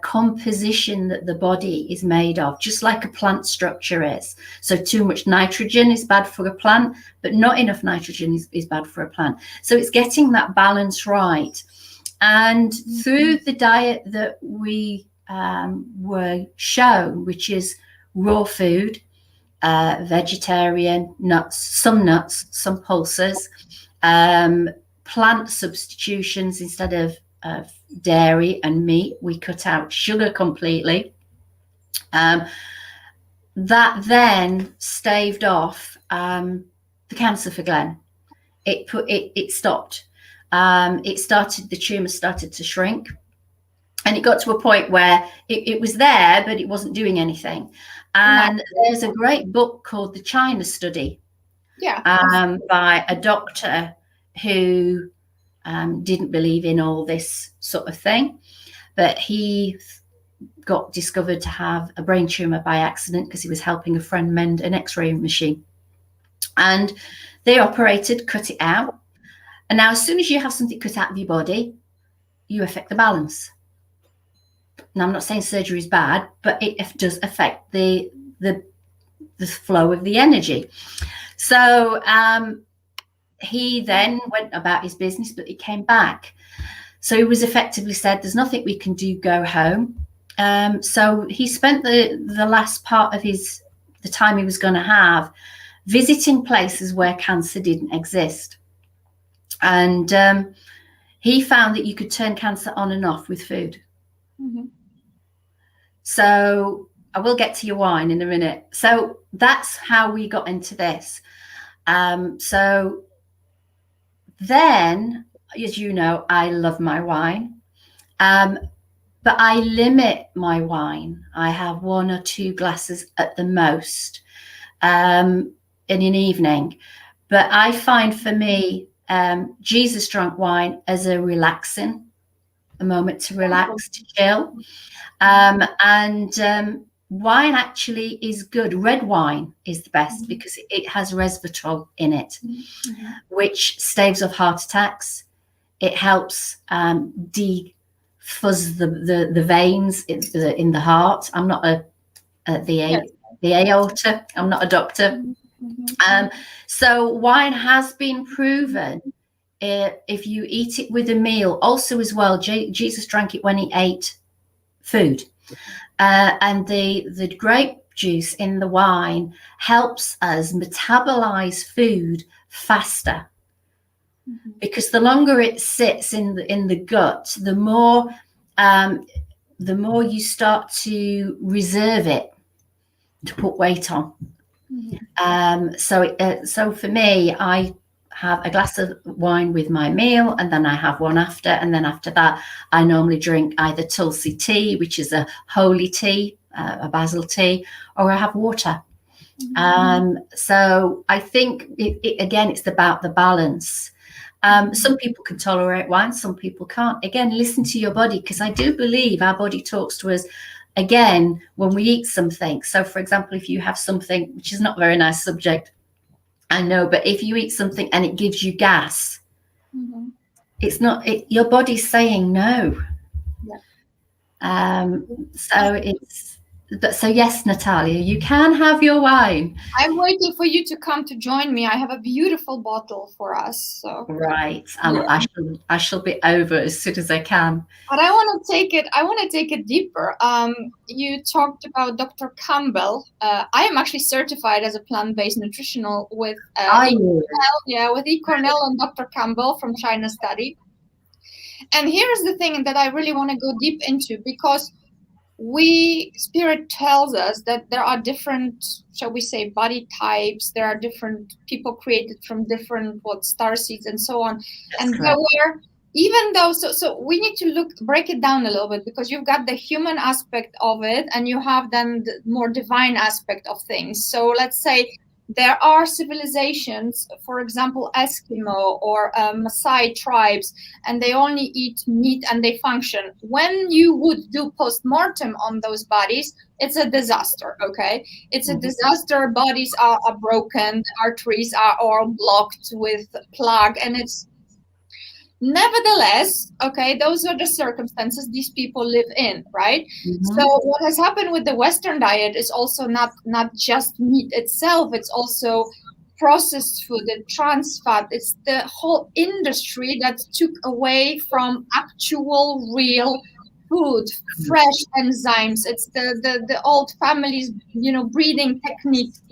composition that the body is made of, just like a plant structure is. So too much nitrogen is bad for a plant, but not enough nitrogen is bad for a plant. So it's getting that balance right. And through the diet that we were shown, which is raw food, vegetarian, nuts, some pulses, plant substitutions instead of dairy and meat. We cut out sugar completely. That then staved off the cancer for Glenn. It stopped. The tumor started to shrink, and it got to a point where it was there, but it wasn't doing anything. And there's a great book called The China Study, by a doctor who didn't believe in all this sort of thing, but he got discovered to have a brain tumor by accident because he was helping a friend mend an X-ray machine, and they operated, cut it out. And now, as soon as you have something cut out of your body, you affect the balance. Now, I'm not saying surgery is bad, but it does affect the flow of the energy. So he then went about his business, but he came back. So he was effectively said, there's nothing we can do, go home. So he spent the last part of the time he was going to have visiting places where cancer didn't exist. And he found that you could turn cancer on and off with food. So I will get to your wine in a minute. So that's how we got into this. So then, as you know, I love my wine, but I limit my wine. I have 1 or 2 glasses at the most in an evening. But I find for me, Jesus drank wine as a moment to relax, to chill. Wine actually is good. Red wine is the best because it has resveratrol in it, which staves off heart attacks. It helps defuzz the veins in the heart. I'm not the aorta. I'm not a doctor. So wine has been proven if you eat it with a meal. Also as well, Jesus drank it when he ate food. And the grape juice in the wine helps us metabolize food faster. Because the longer it sits in the gut, the more you start to reserve it to put weight on. So for me, I have a glass of wine with my meal, and then I have one after, and then after that I normally drink either Tulsi tea, which is a holy tea, a basil tea, or I have water. So I think it's about the balance. Some people can tolerate wine, some people can't. Again, listen to your body, because I do believe our body talks to us again when we eat something. So for example, if you have something, which is not a very nice subject, I know, but if you eat something and it gives you gas, it's not your body's saying no. So yes, Natalia, you can have your wine. I'm waiting for you to come to join me. I have a beautiful bottle for us. So right, I shall be over as soon as I can. But I want to take it deeper. You talked about Dr. Campbell. I am actually certified as a plant-based nutritional with with E. Cornell and Dr. Campbell from China Study. And here's the thing that I really want to go deep into, because Spirit tells us that there are different, shall we say, body types. There are different people created from different star seeds and so on. And even though, so we need to break it down a little bit, because you've got the human aspect of it, and you have then the more divine aspect of things. So let's say there are civilizations, for example, Eskimo or Maasai tribes, and they only eat meat and they function. When you would do post-mortem on those bodies, it's a disaster, okay? It's a disaster. Bodies are broken, arteries are all blocked with plague, and it's nevertheless, okay, those are the circumstances these people live in, right? So what has happened with the Western diet is also not just meat itself, it's also processed food and trans fat. It's the whole industry that took away from actual real food, fresh enzymes. It's the old families, breeding techniques,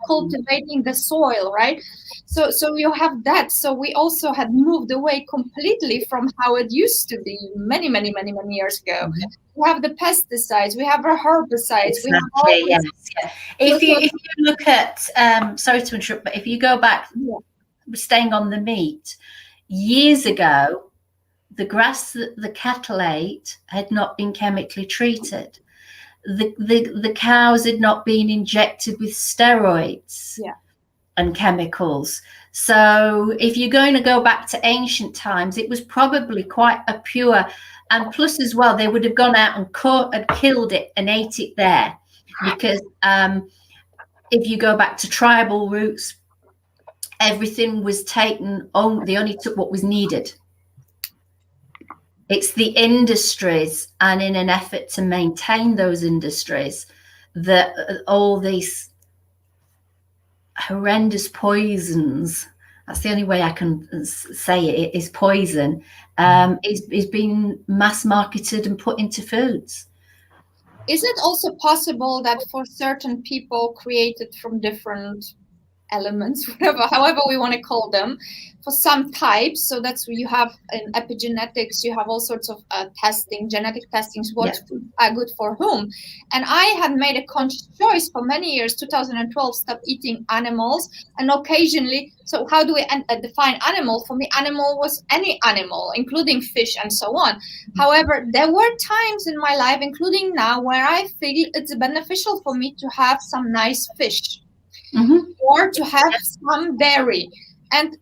cultivating the soil, right? So you have that. So we also had moved away completely from how it used to be many years ago. We have the pesticides, we have our herbicides. If you look at, sorry to interrupt, but if you go back, staying on the meat, years ago, the grass that the cattle ate had not been chemically treated. The cows had not been injected with steroids and chemicals. So if you're going to go back to ancient times, it was probably quite a pure, and plus as well, they would have gone out and caught and killed it and ate it there. Because if you go back to tribal roots, everything was taken, they only took what was needed. It's the industries, and in an effort to maintain those industries, that all these horrendous poisons, that's the only way I can say it, is poison, is being mass marketed and put into foods. Is it also possible that for certain people created from different elements, however we want to call them, for some types, so that's what you have in epigenetics, you have all sorts of testing, genetic testings, what foods are good for whom. And I had made a conscious choice for many years, 2012, stop eating animals, and occasionally, so how do we define animal? For me, animal was any animal, including fish and so on. However, there were times in my life, including now, where I feel it's beneficial for me to have some nice fish. Or to have some dairy, and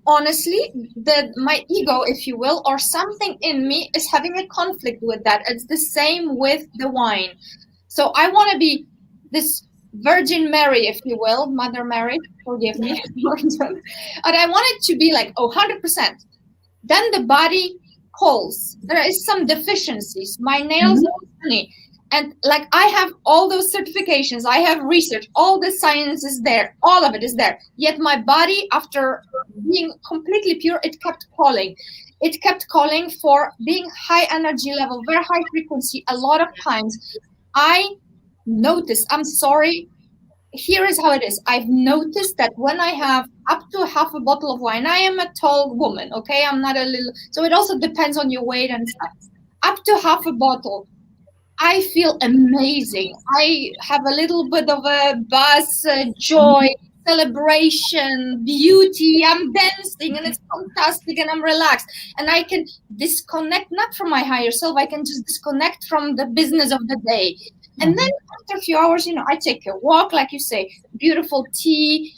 honestly, my ego, if you will, or something in me is having a conflict with that. It's the same with the wine. So I want to be this Virgin Mary, if you will, Mother Mary, forgive me, and I want it to be like 100%. Then the body calls. There is some deficiencies. My nails are funny. And like, I have all those certifications, I have research, all the science is there, all of it is there. Yet my body, after being completely pure, it kept calling. It kept calling for being high energy level, very high frequency. A lot of times I noticed, I'm sorry, here is how it is. I've noticed that when I have up to half a bottle of wine, I am a tall woman, okay? I'm not a little, so it also depends on your weight and stuff. Up to half a bottle, I feel amazing. I have a little bit of a buzz, joy, celebration, beauty. I'm dancing and it's fantastic and I'm relaxed. And I can disconnect, not from my higher self, I can just disconnect from the business of the day. And then after a few hours, you know, I take a walk, like you say, beautiful tea,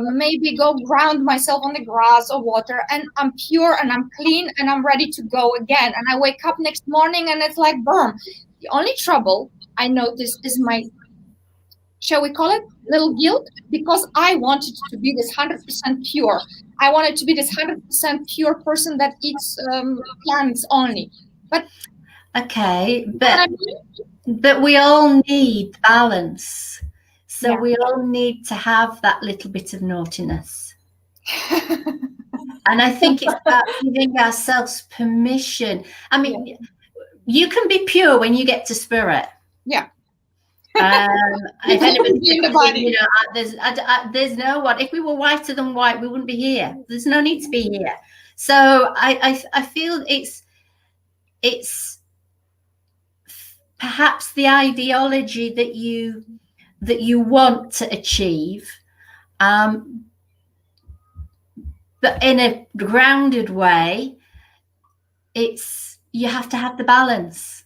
maybe go ground myself on the grass or water, and I'm pure and I'm clean and I'm ready to go again. And I wake up next morning and it's like, boom. The only trouble I notice is my, shall we call it, little guilt, because I wanted to be this 100% pure. I wanted to be this 100% pure person that eats plants only. But okay, but we all need balance. So we all need to have that little bit of naughtiness. And I think it's about giving ourselves permission. I mean, you can be pure when you get to spirit. Yeah. If anybody, you know, there's no one. If we were whiter than white, we wouldn't be here. There's no need to be here. So I feel it's perhaps the ideology that you want to achieve, but in a grounded way. You have to have the balance.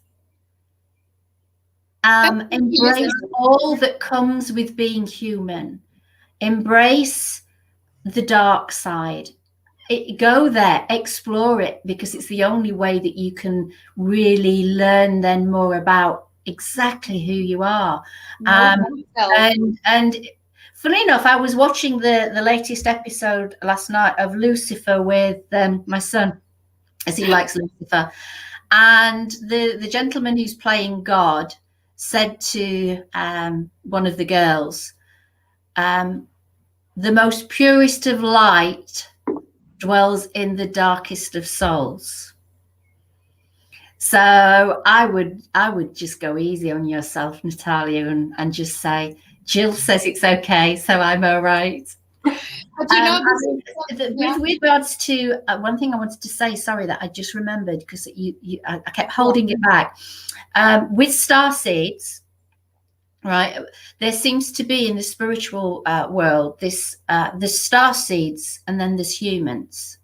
Embrace all that comes with being human. Embrace the dark side. Go there, explore it, because it's the only way that you can really learn then more about exactly who you are. And funny enough, I was watching the latest episode last night of Lucifer with my son, as he likes Lucifer. And the gentleman who's playing God said to one of the girls, the most purest of light dwells in the darkest of souls. So I would just go easy on yourself, Natalia, and just say, Jill says it's okay, so I'm all right. But you know, with regards to one thing I wanted to say, sorry, that I just remembered, because I kept holding it back. With star seeds, right, there seems to be in the spiritual world this there's star seeds and then there's humans,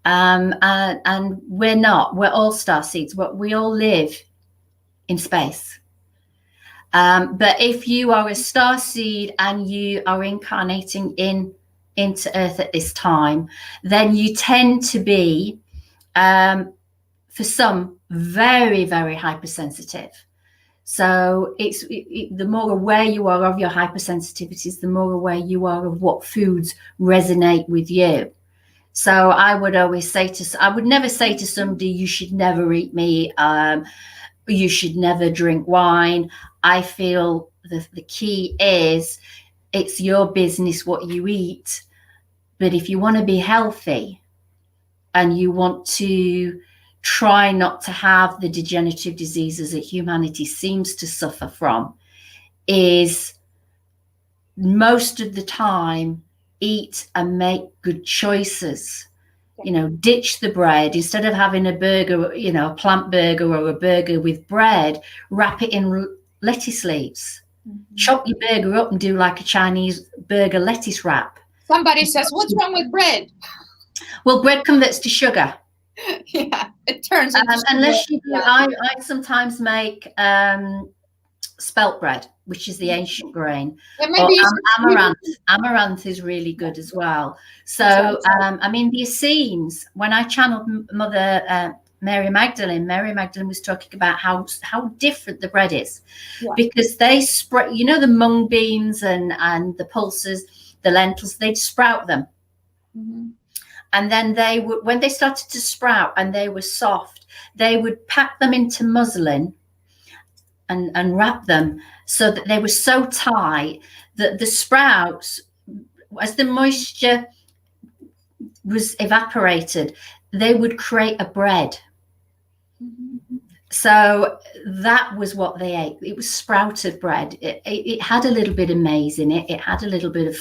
and we're all star seeds. We all live in space. But if you are a star seed and you are incarnating into Earth at this time, then you tend to be, for some, very, very hypersensitive. So the more aware you are of your hypersensitivities, the more aware you are of what foods resonate with you. So I would never say to somebody, you should never eat meat, you should never drink wine. I feel the key is, it's your business what you eat. But if you want to be healthy and you want to try not to have the degenerative diseases that humanity seems to suffer from, is most of the time eat and make good choices. You know, ditch the bread. Instead of having a burger, you know, a plant burger or a burger with bread, wrap it in lettuce leaves. Chop your burger up and do like a Chinese burger lettuce wrap. Somebody says, what's wrong with bread? Well, bread converts to sugar. Yeah, it turns into unless you do. I sometimes make spelt bread, which is the ancient grain. Maybe amaranth. Amaranth is really good as well. So I mean, the Essenes, when I channeled Mother Mary Magdalene was talking about how different the bread is, because they spread, you know, the mung beans and the pulses, the lentils, they'd sprout them. And then they would, when they started to sprout and they were soft, they would pack them into muslin and wrap them so that they were so tight that the sprouts, as the moisture was evaporated, they would create a bread. So that was what they ate. It was sprouted bread. It had a little bit of maize in it. It had a little bit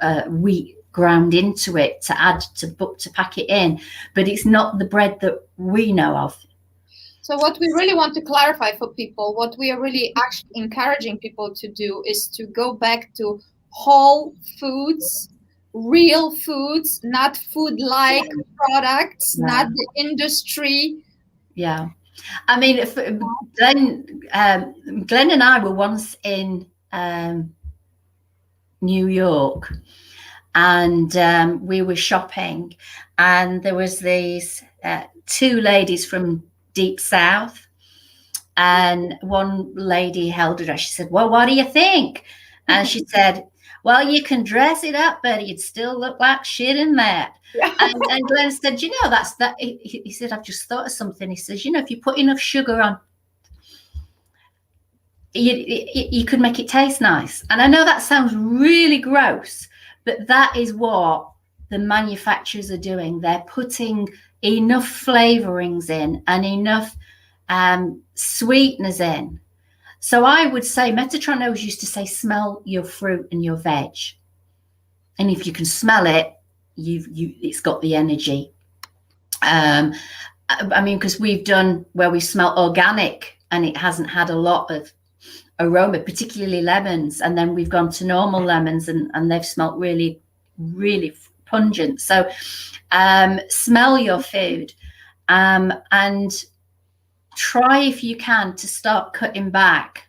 of wheat ground into it to add to pack it in, but it's not the bread that we know of. So what we really want to clarify for people, what we are really actually encouraging people to do is to go back to whole foods, real foods, not food-like products, not the industry. Yeah. I mean, Glenn and I were once in New York, and we were shopping, and there was these two ladies from deep south, and one lady held her. She said, "Well, what do you think?" And she said, "Well, you can dress it up, but you'd still look like shit in that." And Glenn said, "You know, that's that." He said, "I've just thought of something." He says, "You know, if you put enough sugar on, you could make it taste nice." And I know that sounds really gross, but that is what the manufacturers are doing. They're putting enough flavorings in and enough sweeteners in. So I would say, Metatron always used to say, smell your fruit and your veg. And if you can smell it, it's got the energy. I mean, because we've done where we smell organic and it hasn't had a lot of aroma, particularly lemons. And then we've gone to normal lemons and they've smelt really, really pungent. So smell your food and try, if you can, to start cutting back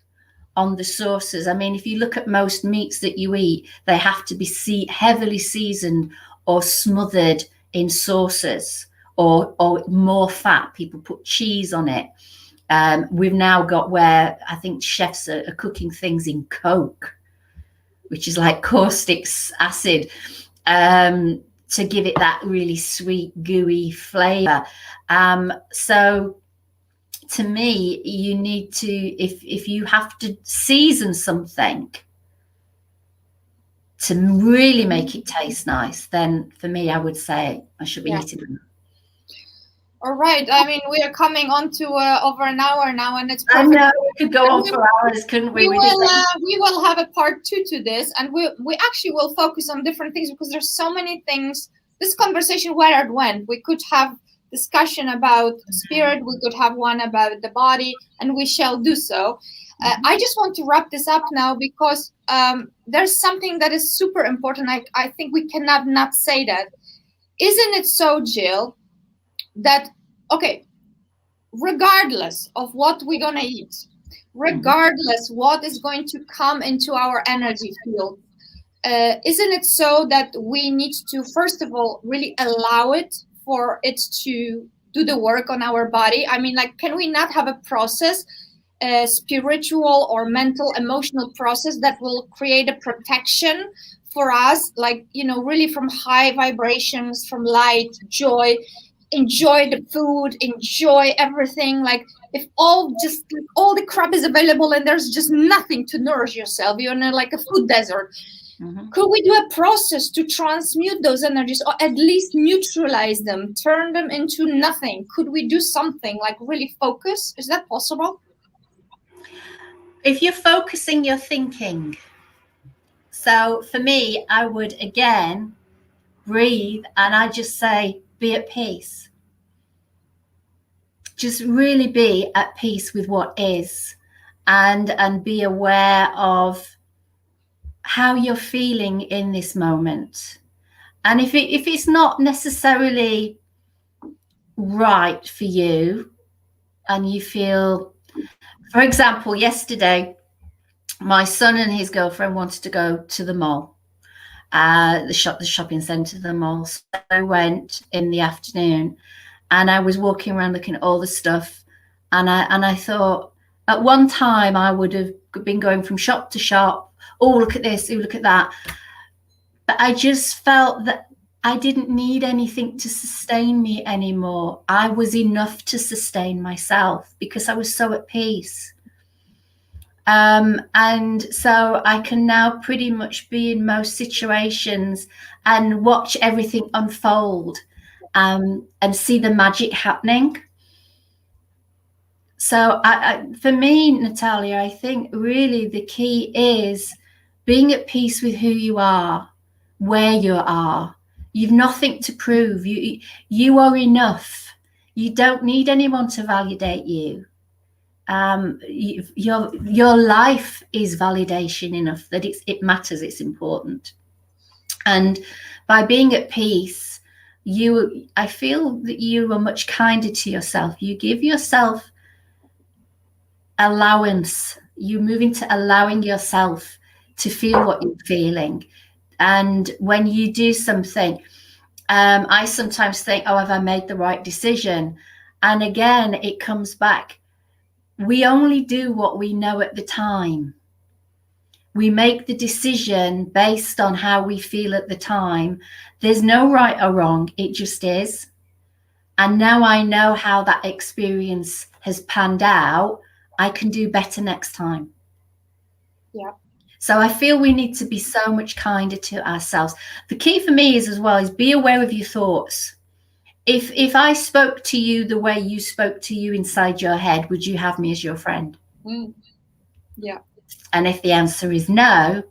on the sources. I mean, if you look at most meats that you eat, they have to be heavily seasoned or smothered in sauces or more fat. People put cheese on it. We've now got where I think chefs are cooking things in Coke, which is like caustic acid, to give it that really sweet, gooey flavor. So to me, you need to, if you have to season something to really make it taste nice, then for me, I would say I should be eating them. All right. I mean, we are coming on to over an hour now, and it's perfect. I know, we could go on for hours, couldn't we? We will have a part 2 to this, and we actually will focus on different things because there's so many things. This conversation, where it went, we could have discussion about spirit, we could have one about the body, and we shall do so. I just want to wrap this up now because there's something that is super important. I think we cannot not say that. Isn't it so, Jill, that, okay, regardless of what we're going to eat, regardless what is going to come into our energy field, isn't it so that we need to, first of all, really allow it for it to do the work on our body? I mean, like, can we not have a process, a spiritual or mental, emotional process that will create a protection for us, like, you know, really from high vibrations, from light, joy, enjoy the food, enjoy everything? Like, if all the crap is available and there's just nothing to nourish yourself, you're in like a food desert. Could we do a process to transmute those energies, or at least neutralize them, turn them into nothing? Could we do something like really focus? Is that possible? If you're focusing your thinking. So for me, I would again breathe, and I just say, be at peace. Just really be at peace with what is, and be aware of how you're feeling in this moment. And if it's not necessarily right for you, and you feel, for example, yesterday, my son and his girlfriend wanted to go to the mall, the shopping centre, the mall. So I went in the afternoon, and I was walking around looking at all the stuff, and I thought, at one time I would have been going from shop to shop. Oh, look at this, oh, look at that. But I just felt that I didn't need anything to sustain me anymore. I was enough to sustain myself because I was so at peace. And so I can now pretty much be in most situations and watch everything unfold, and see the magic happening. So for me, Natalia, I think really the key is being at peace with who you are, where you are. You've nothing to prove. You are enough. You don't need anyone to validate you. Your life is validation enough that it matters, it's important. And by being at peace, I feel that you are much kinder to yourself. You give yourself allowance. You move into allowing yourself to feel what you're feeling. And when you do something, I sometimes think, oh, have I made the right decision? And again, it comes back. We only do what we know at the time. We make the decision based on how we feel at the time. There's no right or wrong. It just is. And now I know how that experience has panned out. I can do better next time. Yeah. So I feel we need to be so much kinder to ourselves. The key for me is be aware of your thoughts. If I spoke to you the way you spoke to you inside your head, would you have me as your friend? Yeah. And if the answer is no,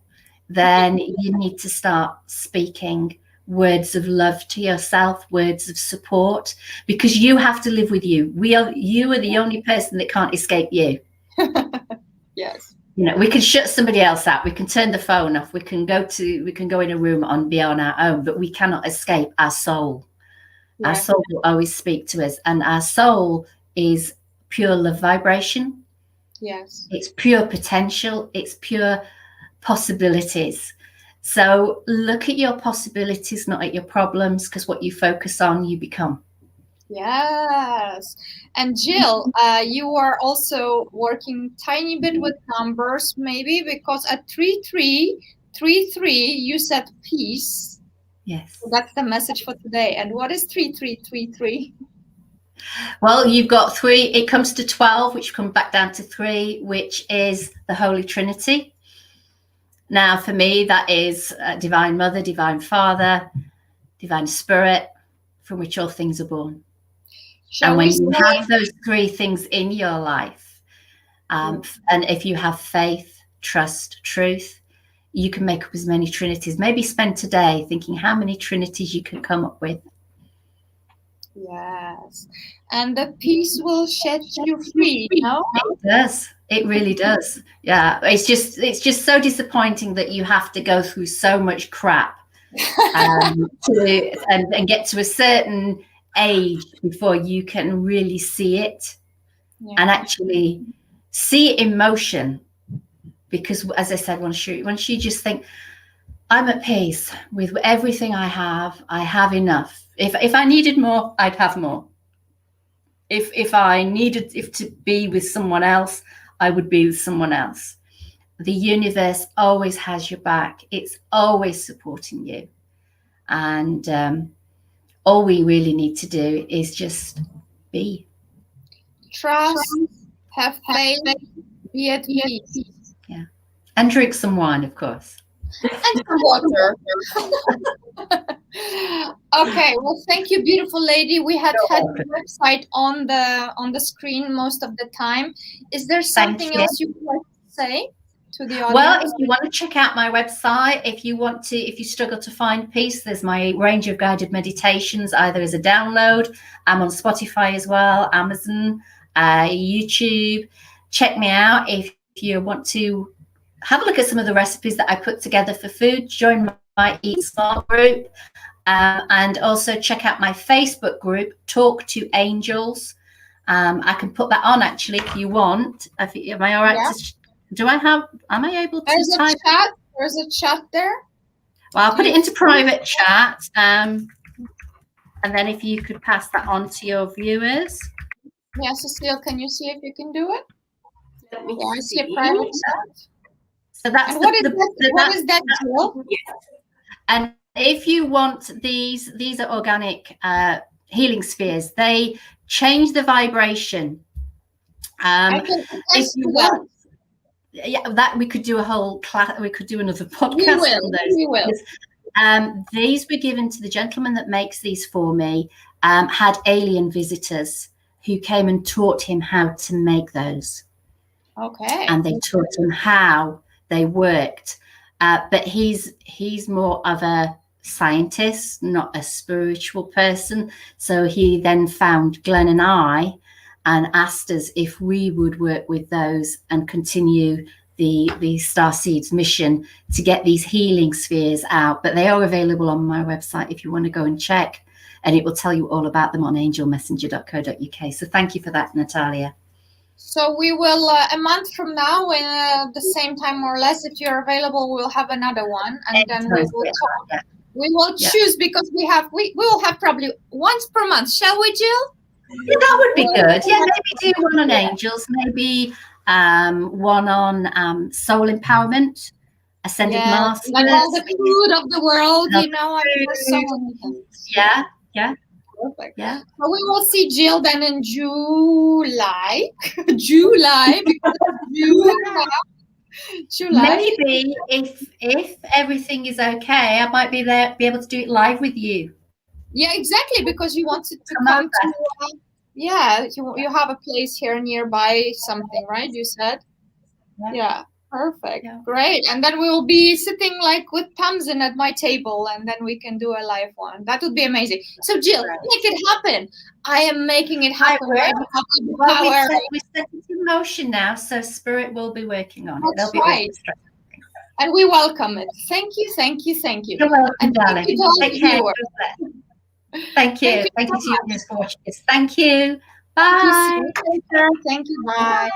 then you need to start speaking words of love to yourself, words of support, because you have to live with you. You are the only person that can't escape you. Yes. You know, we can shut somebody else out. We can turn the phone off. We can go in a room and be on our own, but we cannot escape our soul. Yeah. Our soul will always speak to us, and our soul is pure love vibration. Yes. It's pure potential. It's pure possibilities. So look at your possibilities, not at your problems, because what you focus on, you become. Yes. And Jill, you are also working tiny bit with numbers, maybe, because at 3333 you said peace. Yes. So that's the message for today. And what is 3333? Well, you've got 3. It comes to 12, which comes back down to 3, which is the Holy Trinity. Now, for me, that is Divine Mother, Divine Father, Divine Spirit, from which all things are born. And when you have those 3 things in your life, and if you have faith, trust, truth, you can make up as many trinities. Maybe spend today thinking how many trinities you can come up with. Yes. And the peace will set you free, no? It does. It really does. Yeah. It's just so disappointing that you have to go through so much crap and get to a certain age before you can really see it, and actually see it in motion. Because, as I said, once you just think, I'm at peace with everything I have enough. If I needed more, I'd have more. If I needed to be with someone else, I would be with someone else. The universe always has your back. It's always supporting you. And all we really need to do is just be. Trust, have faith, be at peace. Yeah. And drink some wine, of course. And some water. Okay, well, thank you, beautiful lady. We had the website on the screen most of the time. Is there something else you would like to say to the audience? Well, if you want to check out my website, if you struggle to find peace, there's my range of guided meditations, either as a download. I'm on Spotify as well, Amazon, YouTube. Check me out if you want to have a look at some of the recipes that I put together for food. Join my Eat Smart group, and also check out my Facebook group, Talk to Angels. I can put that on actually if you want. Am I all right? Yeah. Am I able to There's type? There's a chat there. Well, I'll put it into private chat. And then if you could pass that on to your viewers. Yeah, Cecile, can you see if you can do it? Let me I see a private chat. So that's what is that, Jill? And if you want these are organic healing spheres. They change the vibration. If you want, Yeah, that we could do a whole class. We could do another podcast We will. on those. We will. These were given to the gentleman that makes these for me. Had alien visitors who came and taught him how to make those. Okay. And they taught him how they worked. But he's more of a scientist, not a spiritual person. So he then found Glenn and I and asked us if we would work with those and continue the Starseeds mission to get these healing spheres out. But they are available on my website if you want to go and check, and it will tell you all about them on angelmessenger.co.uk. So thank you for that, Natalia. So we will, a month from now, the same time more or less, if you're available, we'll have another one, and then we will talk. Yeah. We will choose, because we will have probably once per month. Shall we, Jill? Yeah, that would be good. Yeah, maybe do one on angels, maybe one on soul empowerment, ascended masters, like all the food of the world, you know. I mean, there's so many things. Yeah, yeah. Perfect. Yeah. So we will see Jill then in July. July, because it's July. Maybe if everything is okay, I might be able to do it live with you. Yeah, exactly, because you wanted to come to. You have a place here nearby, something, right? You said. Yeah. Perfect. Yeah. Great. And then we will be sitting like with Tamsin at my table, and then we can do a live one. That would be amazing. So Jill, make it happen. I am making it happen. We set it in motion now, so Spirit will be working on it. That's right. And we welcome it. Thank you, thank you, thank you. You're welcome, and darling. Take care. Thank you. Thank you to you for watching this. Thank you. Bye. Thank you. Bye.